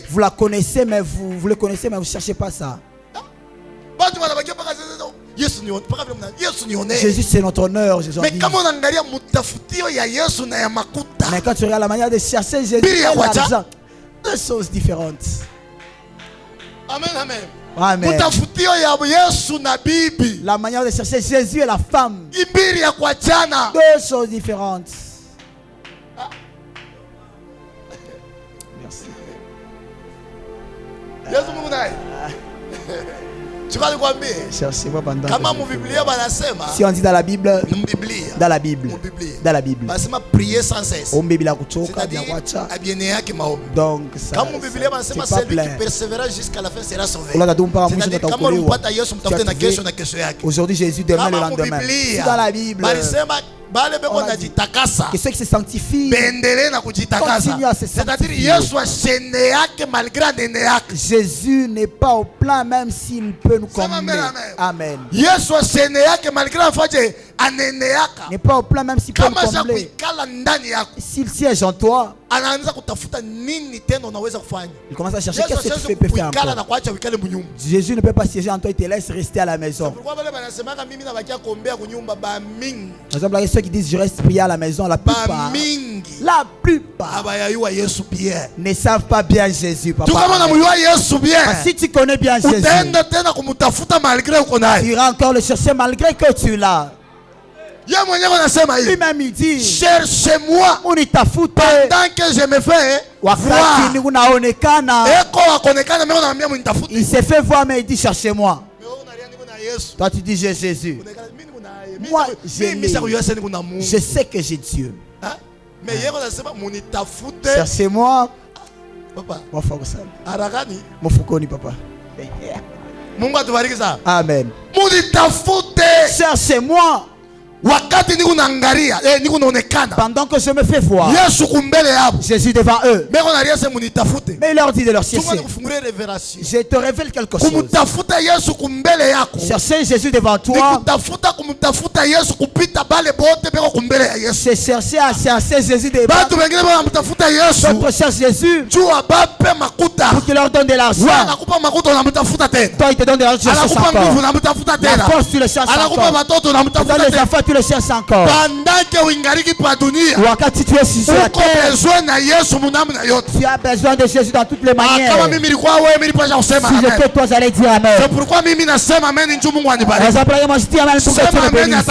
Vous la connaissez, mais vous le connaissez, mais vous ne cherchez pas ça. Jésus, c'est notre honneur. Mais quand tu regardes la manière de chercher Jésus, deux choses différentes. Amen, amen. Amen. La manière de chercher Jésus et la femme, deux choses différentes. Merci. Cherchez-moi pendant. Si on dit dans la Bible, dans la Bible, dans la Bible, prier sans cesse. Donc ça, c'est pas plein. Jusqu'à la fin sera sauvé. Aujourd'hui Jésus, demain le lendemain. Si dans la Bible, que ceux qui se sanctifient continuent à se sanctifier. Jésus n'est pas au plan même s'il peut nous combler. Amen. N'est pas au plan même s'il peut nous combler. S'il siège en toi, il commence à chercher qu'est-ce que tu peux faire encore. Jésus ne peut pas siéger en toi, il te laisse rester à la maison. Par exemple, ceux qui disent je reste prier à la maison, la plupart ne savent pas bien Jésus. Papa. Si tu connais bien Jésus, tu iras encore le chercher malgré que tu l'as. Lui-même il dit, cherchez-moi pendant que je me fais voir. Il s'est fait voir mais il dit cherchez-moi. Toi tu dis j'ai Jésus. Moi je sais que j'ai Dieu. Cherchez-moi. Mon fukoni papa. Amen. Cherchez-moi. Pendant que je me fais voir, Jésus devant eux. Mais il leur dit de leur chercher. Je te révèle quelque chose. Chercher Jésus devant toi, c'est chercher à chercher Jésus devant toi. D'autres cherchent Jésus pour qu'il leur donne de l'argent. Toi il te donne de l'argent, tu le cherches encore. La force tu le cherches encore. Tu donnes les enfants, tu le cherches encore. Wakati tu es sur la terre, tu as besoin de Jésus dans toutes les manières. Si j'étais toi, j'allais dire Amen. C'est pourquoi mimi nasema amen ndio Mungu anibariki. Moi je dis Amen pour que tu me bénisses.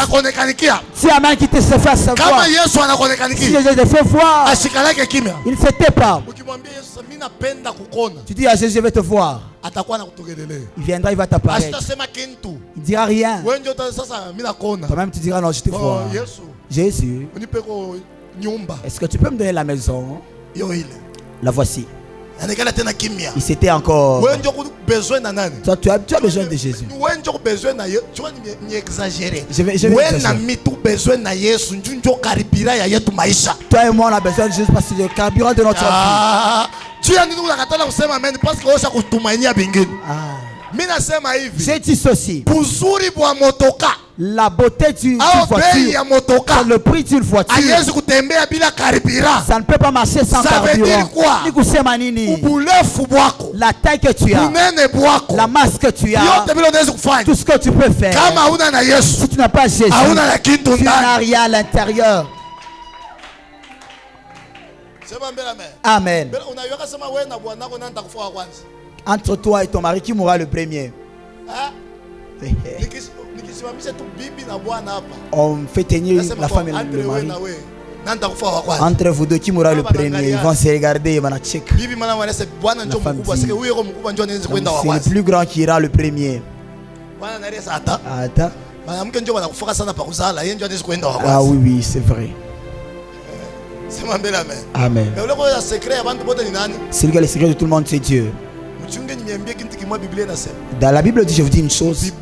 Si Amen qui te se fait savoir. Kama Yesu anakonekanikia. Si je te fais voir, ashikalake kimya. Il ne se tait pas. Ukimwambia Yesu mimi napenda kukuona. Tu dis à Jésus je vais te voir. Atakuwa anakutogelelea. Il viendra, il va t'apparaître. Asitasema kintu. Il dira rien. Wewe ndio sasa mimi nakuona. Toi-même tu diras non, je te vois. Yesu. Jésus. Unipeko nyumba. Est-ce que tu peux me donner la maison? Yo ile. La voici. Anekala tena kimya. Il s'était encore. Wewe ndio besoin na nani? Toi tu as besoin de Jésus. Wewe ndio besoin na Yesu. Tu vois ni exagérer. Je vais wewe na mitu besoin na Yesu ndio karibira ya yetu maisha. Toi et moi on a besoin de Jésus parce que c'est le carburant de notre vie. Tu as dit nous nakatala kusema amen parce que osha kutumainia bingine. Mimi nasema hivi. J'ai dit ceci. Buzuri bwa motoka. La beauté d'une voiture, le prix d'une voiture, ça ne peut pas marcher sans carburant. La taille que tu as, la masse que tu as, tout ce que tu peux faire. Si tu n'as pas Jésus, tu n'as rien à l'intérieur. Amen. Entre toi et ton mari, qui mourra le premier? On fait tenir la femme et le mari. Entre vous deux, qui mourra le premier? Ils vont se regarder et vont check. C'est le plus grand qui ira le premier. Attends. Ah oui, oui, c'est vrai. Amen. C'est le secret de tout le monde, c'est Dieu. Dans la Bible, je vous dis une chose.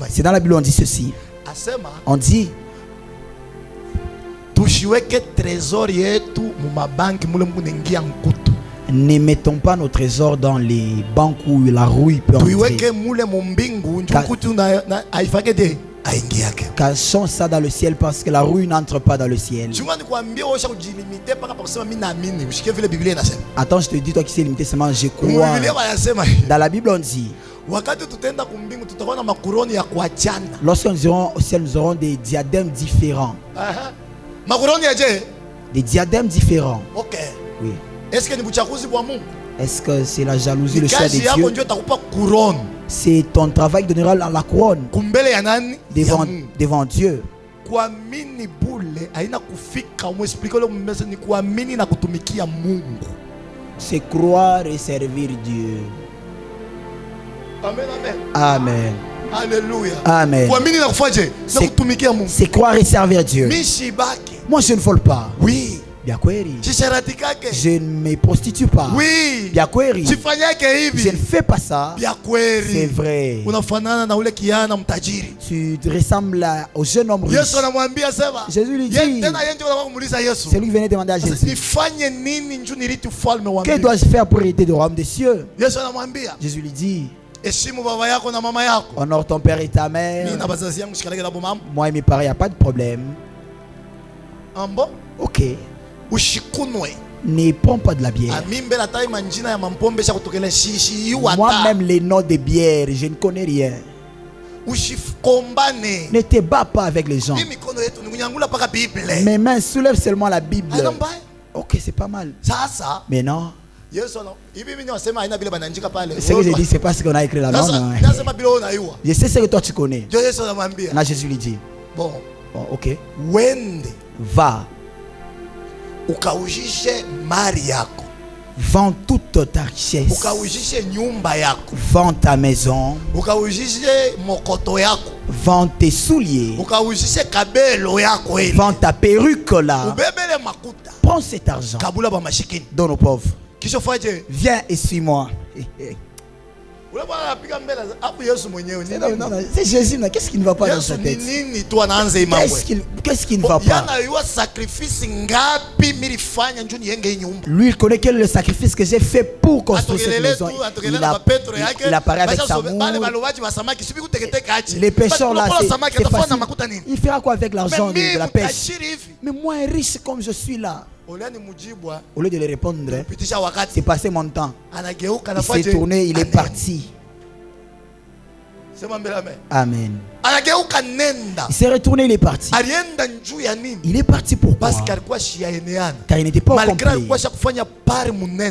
C'est dans la Bible, on dit ceci. On dit ne mettons pas nos trésors dans les banques où la rouille peut entrer. Cachons ça dans le ciel parce que la rouille n'entre pas dans le ciel. Attends, je te dis, toi qui sais limiter seulement, je crois. Dans la Bible, on dit lorsque nous irons au ciel, nous aurons des diadèmes différents. Des diadèmes différents. Ok. Oui. Est-ce que c'est la jalousie, le choix de Dieu? C'est ton travail qui donnera la couronne devant Dieu. C'est croire et servir Dieu. Amen, amen. Amen. Alléluia. Amen. C'est croire et servir Dieu. Moi, je ne vole pas. Oui. Je ne me prostitue pas. Oui. Je ne fais pas ça. C'est vrai. Tu te ressembles au jeune homme riche. Jésus lui dit, c'est lui qui venait demander à Jésus, que dois-je faire pour hériter du royaume des cieux? Jésus lui dit, honore ton père et ta mère. Moi et mes parents, il n'y a pas de problème. Ok. Ne prends pas de la bière. Moi-même, les noms de bière, je ne connais rien. Ne te bats pas avec les gens. Mes mains soulèvent seulement la Bible. Ok, c'est pas mal. Mais non. Ce que je dis, c'est pas ce qu'on a écrit là. Non. Je sais ce que toi tu connais. Là, Jésus lui dit, bon, ok. Va. Vends toute ta richesse. Vends ta maison. Vends tes souliers. Vends ta perruque là. Prends cet argent. Donne aux pauvres. Viens et suis-moi. Non, c'est Jésus, qu'est-ce qui ne va pas dans sa tête? Qu'est-ce qui ne va pas? Lui, il connaît quel est le sacrifice que j'ai fait pour construire cette maison. Il apparaît avec sa moule. Les pêcheurs là, c'est facile. Il fera quoi avec l'argent de la pêche? Mais moi, riche comme je suis là, au lieu de lui répondre, c'est passé mon temps. Il s'est tourné, il est parti. Amen. Il s'est retourné, il est parti. Il est parti pourquoi? Car il n'était pas au complet.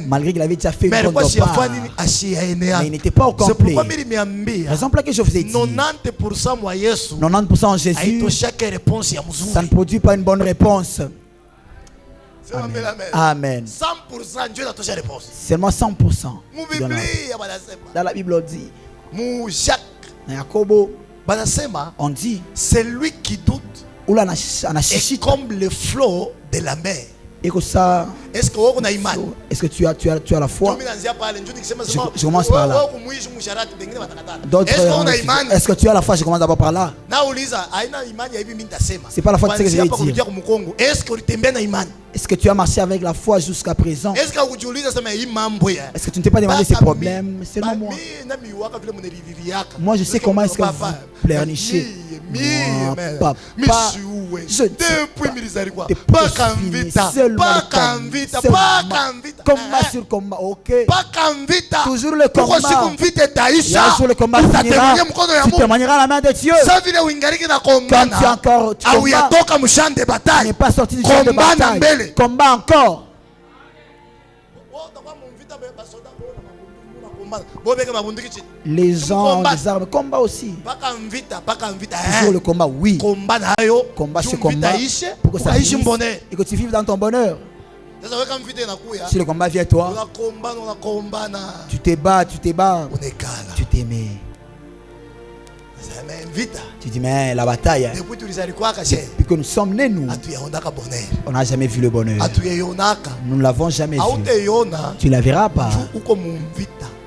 Malgré qu'il avait déjà fait une bonne part, mais il n'était pas au complet. Raison pour laquelle je vous ai dit 90% en Jésus, ça ne produit pas une bonne réponse. Amen. Amen. 100% Dieu a touché la réponse. Seulement 100%. Dans la Bible on dit, on dit, celui qui doute est comme le flot de la mer. Est-ce que tu as la foi? Je commence par là. D'autres, est-ce que tu as la foi? Je commence d'abord par là. C'est pas la foi que je vais dire. Est-ce que tu as marché avec la foi jusqu'à présent? Est-ce que tu ne t'es pas demandé ces problèmes? Seulement moi. Moi, je sais comment est-ce que vous pleurnichez. Moi, papa, je ne sais pas. Combat sur combat, ok. Toujours le combat. Il y a un jour le combat finira. Tu témoigneras la main de Dieu. Quand tu es encore, tu n'es pas sorti du champ de bataille. Combat encore. Les gens des armes, combat aussi. Toujours le combat, oui. Combat ce combat pour que ça finisse et que tu vives dans ton bonheur. Si le combat vient à toi, tu te bats, tu t'aimais. Tu dis mais la bataille, depuis que nous sommes nés, nous, on n'a jamais vu le bonheur. Nous ne l'avons jamais vu. Tu ne la verras pas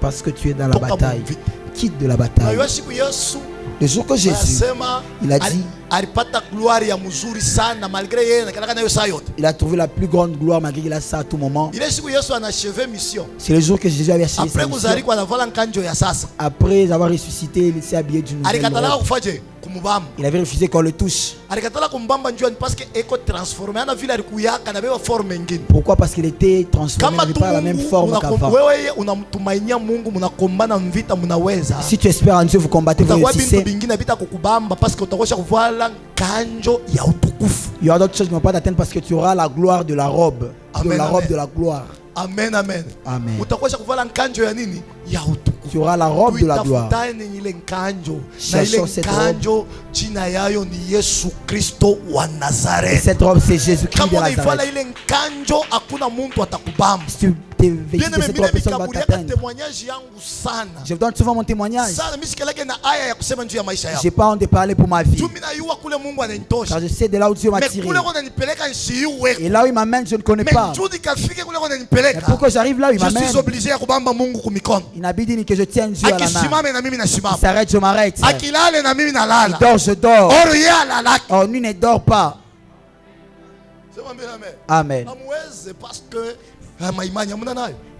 parce que tu es dans la bataille. Quitte de la bataille. Le jour que Jésus, il a dit, il a trouvé la plus grande gloire malgré qu'il a ça à tout moment. C'est le jour que Jésus avait achevé sa mission. Après avoir ressuscité, il s'est habillé d'une nouvelle robe. Il avait refusé qu'on le touche. Pourquoi? Parce qu'il était transformé, il n'avait pas la même forme qu'avant. Si tu espères en Dieu, vous combattez, vous réussissez. Il y aura d'autres choses qui ne vont pas t'atteindre parce que tu auras la gloire de la robe. De la robe de la gloire. Amen, amen. Amen. Tu auras la robe de la gloire. Cherchons cette robe. Et cette robe, c'est Jésus-Christ de Nazareth. Si tu t'es vêtu de cette robe, personne ne va t'atteindre. Je donne souvent mon témoignage. Je n'ai pas honte de parler pour ma vie. Car je sais de là où Dieu m'a tiré. Et là où il m'amène, je ne connais pas. Mais pour que j'arrive là où il m'amène, il n'a pas dit que je tienne Dieu à la main. Il s'arrête, je m'arrête. Il dort, je dors. Oh, lui ne dort pas. Amen.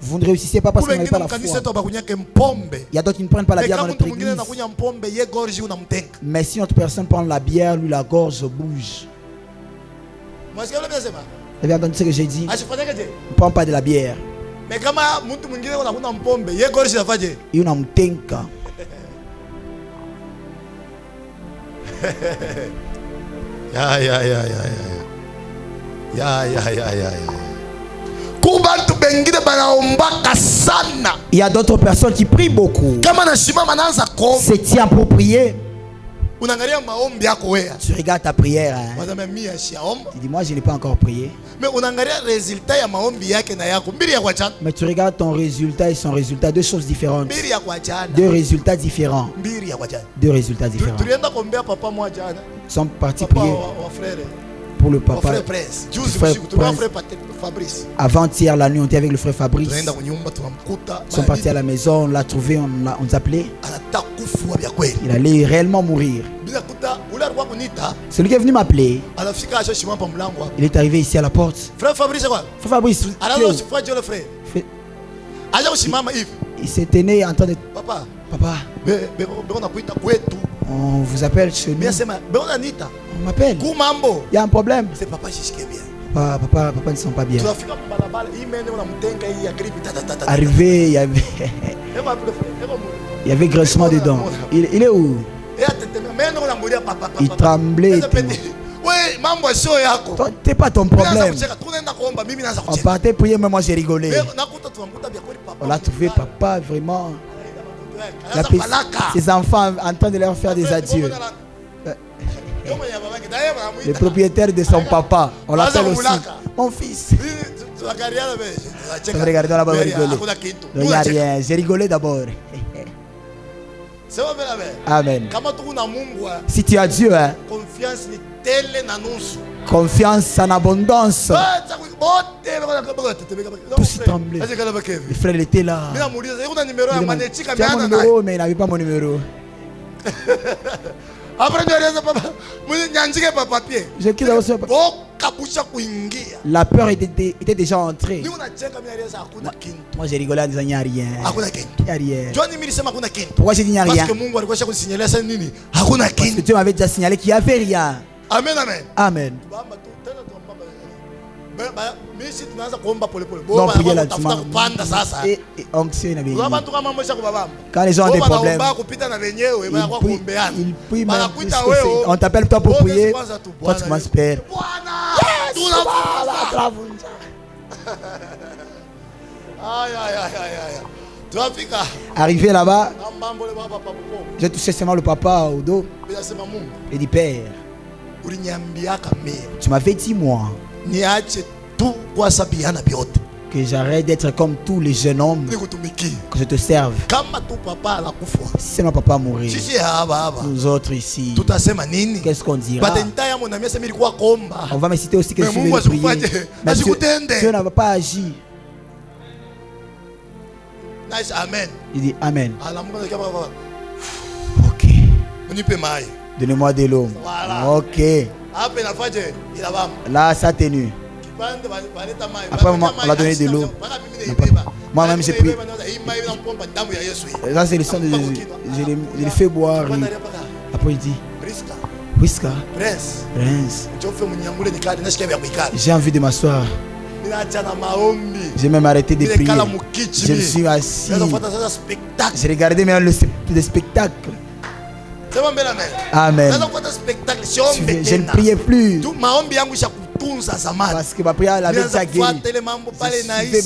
Vous ne réussissez pas parce que vous n'avez pas la foi. Il y a d'autres qui ne prennent pas la bière dans notre église. Mais si notre personne prend la bière, lui la gorge bouge. Vous avez entendu ce que j'ai dit? Ne prends pas de la bière. Il n'a pas. Il y a d'autres personnes qui prient beaucoup. Se tient pour prier. Tu regardes ta prière. Hein? Tu dis moi je n'ai pas encore prié. Mais tu regardes ton résultat et son résultat, deux choses différentes. Deux résultats différents. Deux résultats différents. Ils sont partis prier pour le papa. Avant-hier la nuit, on était avec le frère Fabrice. Ils sont partis à la maison, on l'a trouvé, on nous appelait. Il allait réellement mourir. Celui qui est venu m'appeler, il est arrivé ici à la porte. Frère Fabrice, il s'est tenu en train de... Papa, on vous appelle chez nous. On m'appelle. Il y a un problème. C'est papa qui est bien. Papa ne sent pas bien. Arrivé, il y avait graissement dedans. Il est où? Il tremblait. C'est pas ton problème. On partait prier, mais moi j'ai rigolé. On l'a trouvé, papa, vraiment. Ses enfants en train de leur faire des adieux. Le propriétaire de son papa, on l'appelle aussi mon fils. On regardait là-bas, on rigolait. Il n'y a rien, j'ai rigolé d'abord. Amen. Si tu as Dieu, hein, confiance en abondance. Tout s'y tremblait. Le frère était là. Tu as mon numéro, mais il n'avait pas mon numéro. La peur était déjà entrée. Moi j'ai rigolé en disant il n'y a rien. Il n'y a rien. Pourquoi j'ai dit il n'y a rien? Parce que Dieu m'avait déjà signalé qu'il n'y avait rien. Amen, amen. Amen. Non, priez là-dessus. Et anxieux, quand les gens ont des problèmes, ils prient même plus que on t'appelle toi pour prier. Toi tu commences père. Arrivé là-bas, j'ai touché seulement le papa au dos. Il dit, Père, tu m'avais dit, moi, que j'arrête d'être comme tous les jeunes hommes, que je te serve. Si c'est mon papa mourir, nous autres ici, qu'est-ce qu'on dira? On va me citer aussi que je suis venu prier. Mais Dieu n'a pas agi. Amen. Il dit Amen. Ok. Donnez-moi de l'eau. Ok. Là, ça a tenu. Après, on l'a donné de l'eau. Moi-même, j'ai pris. Là, c'est le sang de Jésus. Je l'ai fait boire. Après, il dit Whiska, Prince, j'ai envie de m'asseoir. J'ai même arrêté de prier. Je me suis assis. J'ai regardé même le spectacle. Amen. Je ne priais plus. Parce que ma prière l'avait déjà guéri. Je suivais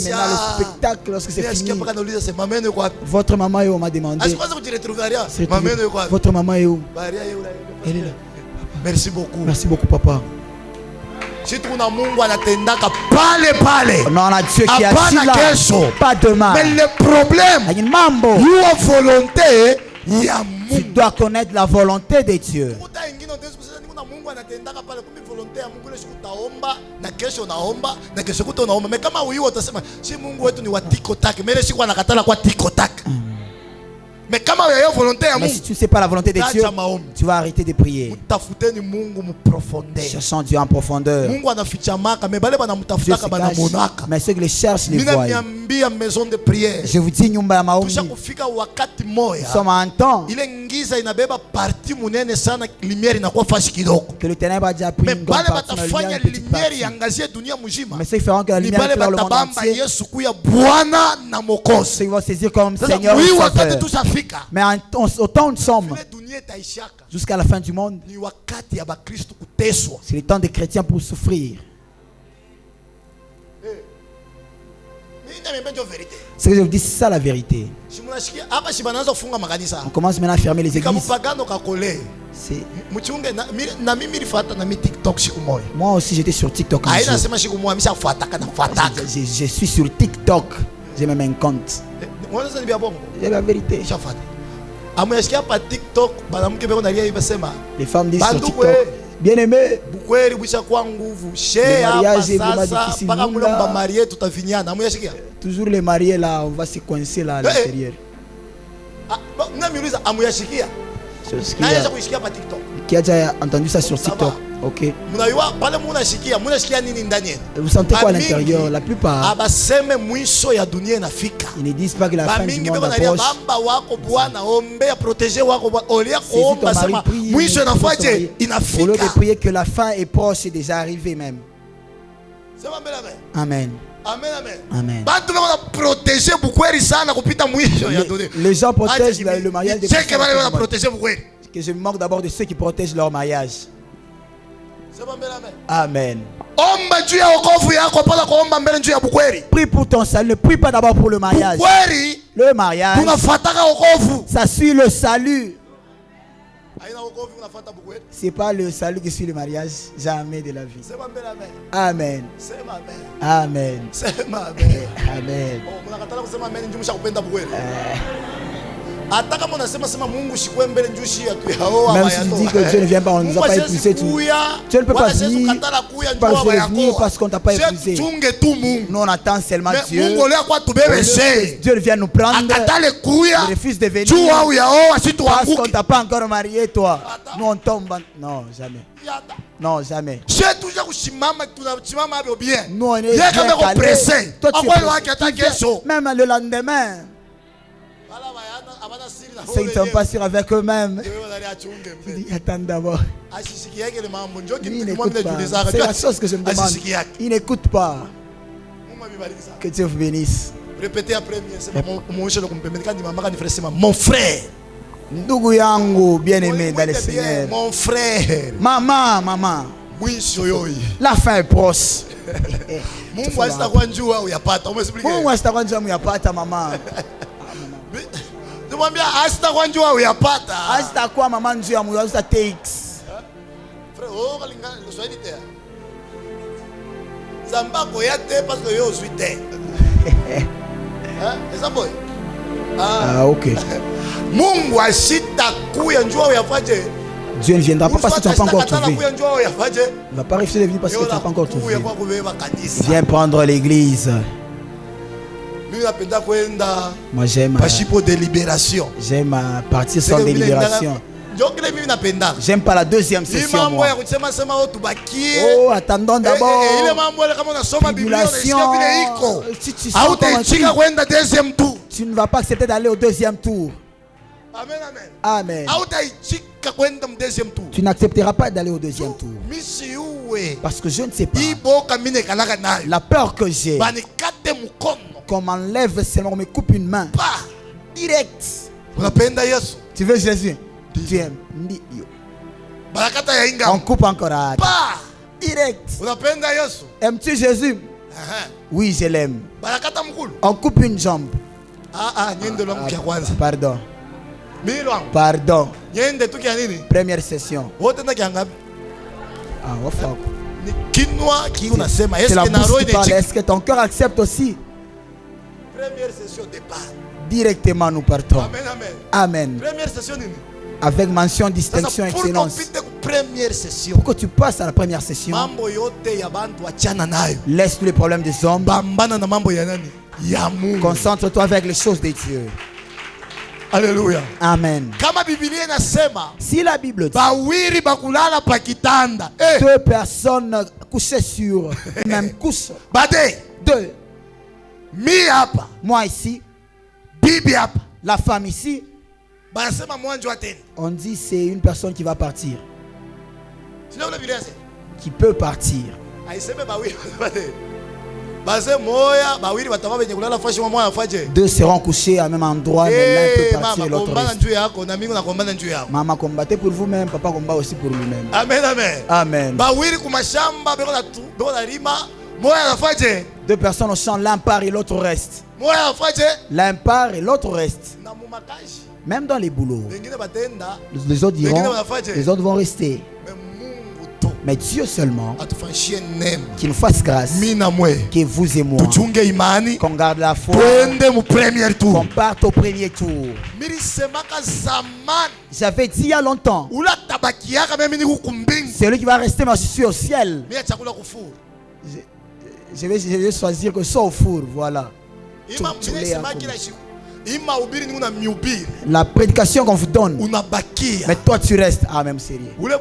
maintenant le spectacle lorsque c'est fini. Votre maman est où? On m'a demandé. Votre maman est où? Elle est là. Merci beaucoup. Merci beaucoup, papa. Non, on a Dieu qui agit là. Pas demain. Mais le problème, volonté, tu dois connaître la volonté de Dieu. Mais si tu ne sais pas la volonté de Dieu, tu vas arrêter de prier. Cherchant Dieu en profondeur. Dieu se cache, mais ceux qui le cherchent les voient. Je vous dis, Nyumba ya Maombi, nous sommes en temps que le ténèbre a déjà pris une grande partie de la lumière, une petite partie. Mais ceux qui feront que la lumière éclaire le monde entier, ceux qui vont saisir comme Seigneur et Sauveur. Mais au temps où nous sommes, jusqu'à la fin du monde, c'est le temps des chrétiens pour souffrir. Ce que je vous dis, c'est ça la vérité. On commence maintenant à fermer les églises. Moi aussi j'étais sur TikTok un jour. Je suis sur TikTok. J'ai même un compte. C'est la vérité. Les femmes disent sur TikTok, bien aimé, le mariage est vraiment difficile. Toujours les mariés là, on va se coincer là à l'intérieur. Qui a déjà entendu ça sur TikTok? Ok. Vous sentez quoi à l'intérieur? La plupart, ils ne disent pas que la fin du monde approche. Si ton mari prie, au lieu de prier que la fin est proche, c'est déjà arrivé même. Amen. Amen. Les gens protègent le mariage des personnes. Que je me moque d'abord de ceux qui protègent leur mariage. Amen. Prie pour ton salut, ne prie pas d'abord pour le mariage. Le mariage, ça suit le salut. C'est pas le salut qui suit le mariage, jamais de la vie. Amen. Amen. Amen. Même si tu dis que Dieu ne vient pas, on ne nous a pas épousé, Dieu ne peut pas venir parce qu'on ne t'a pas épousé. Nous on attend seulement Dieu. Dieu vient nous prendre. Il refuse de venir parce qu'on ne t'a pas encore marié, toi. Nous on tombe. Non, jamais. Non, jamais. Nous on est bien calés. Toi tu es même le lendemain. Ceux qui ne sont pas sûrs avec eux-mêmes, ils attendent d'abord. Ils n'écoutent pas. C'est la chose que je me demande. Ils n'écoutent pas. Que Dieu vous bénisse. Répétez après mon frère. Ndugu yangu bien-aimé dans le Seigneur. Mon frère. Maman. La fin est proche. Mungu asitakuwa njua uyapata. Mungu asitakuwa njua uyapata mama. tumwambia hasta kwa njua uyapata. Hasta kwa mama njua mu hasta TX. Frère, oh kalinga le Swahili te. Zamba ko ya te parce que yo suis te. Eza boy. OK. Mungu ashita kuya njua uyafaje. Dieu ne viendra pas parce que tu n'as pas encore trouvé. Il ne va pas réussir de venir parce que tu n'as pas encore trouvé. Viens prendre l'église. Moi j'aime partir sans délibération. J'aime pas la deuxième session. Moi. Oh, attendons d'abord. Tribulation. Si tu sens tu ne vas pas accepter d'aller au deuxième tour. Amen, amen. Amen. Tu n'accepteras pas d'aller au deuxième tour. Parce que je ne sais pas. La peur que j'ai, qu'on m'enlève seulement, on me coupe une main. Direct. Tu veux Jésus? Tu aimes. On coupe encore. Direct. Aimes-tu Jésus? Oui, je l'aime. On coupe une jambe. Pardon. Pardon. Première session. C'est la bouche qui parle. Est-ce que ton cœur accepte aussi? Première session départ. Directement nous partons. Amen, amen. Amen. Première session. Avec mention, distinction, excellence. Pour que tu passes à la première session, laisse tous les problèmes des hommes. Concentre-toi avec les choses de Dieu. Alléluia. Amen. Si la Bible dit deux personnes couchées sur la même couche, deux. Moi ici, la femme ici, on dit c'est une personne qui va partir. Qui peut partir. Deux seront couchés à même endroit, mais l'un peut partir et l'autre reste. Maman combattez pour vous-même, papa combat aussi pour lui-même. Amen, amen. Amen. Deux personnes au champ, l'un part et l'autre reste. L'un part et l'autre reste. Même dans les boulots. Les autres diront, les autres vont rester. Mais Dieu seulement qui nous fasse grâce, que vous et moi, qu'on garde la foi, qu'on parte au premier tour. J'avais dit il y a longtemps, celui qui va rester, moi je suis au ciel. Je vais choisir que soit au four, voilà. La prédication qu'on vous donne, mais toi tu restes. Ah, même sérieux. Les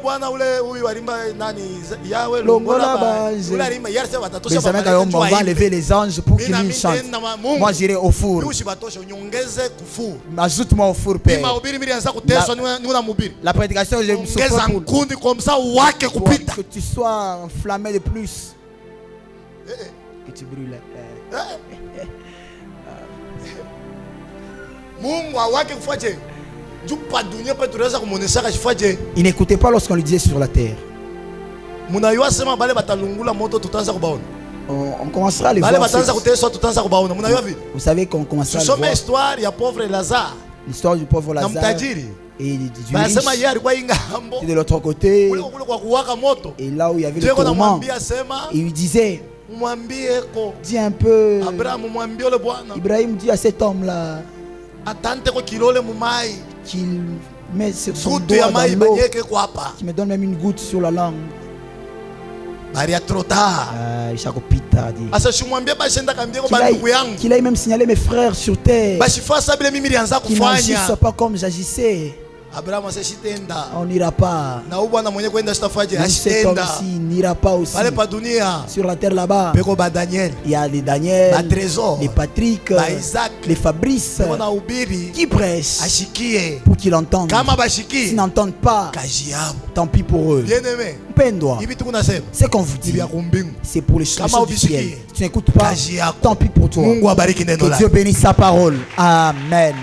amis, on va enlever les anges pour qu'ils nous chantent. Moi j'irai au four. Ajoute-moi au four, Père. La prédication, je me souffre pour que tu sois enflammé de plus. Que tu brûles. Il n'écoutait pas lorsqu'on lui disait sur la terre. On commencera à les voir. Vous savez qu'on commencera à les voir. L'histoire du pauvre Lazare et du riche. Et de l'autre côté, et là où il y avait le tourment, il lui disait, dis un peu, Ibrahim dit à cet homme-là qu'il met sur son doigt dans l'eau, qu'il me donne même une goutte sur la langue. Qu'il aille même signaler mes frères sur terre, qu'ils n'agissent pas comme j'agissais. On n'ira pas. Cet homme-ci n'ira pas aussi. Sur la terre là-bas, il y a les Daniel, les Patrick, les Fabrice qui prêchent pour qu'ils entendent. S'ils n'entendent pas, tant pis pour eux. C'est qu'on vous dit, c'est pour les choses du ciel. Tu n'écoutes pas, tant pis pour toi. Que Dieu bénisse sa parole. Amen.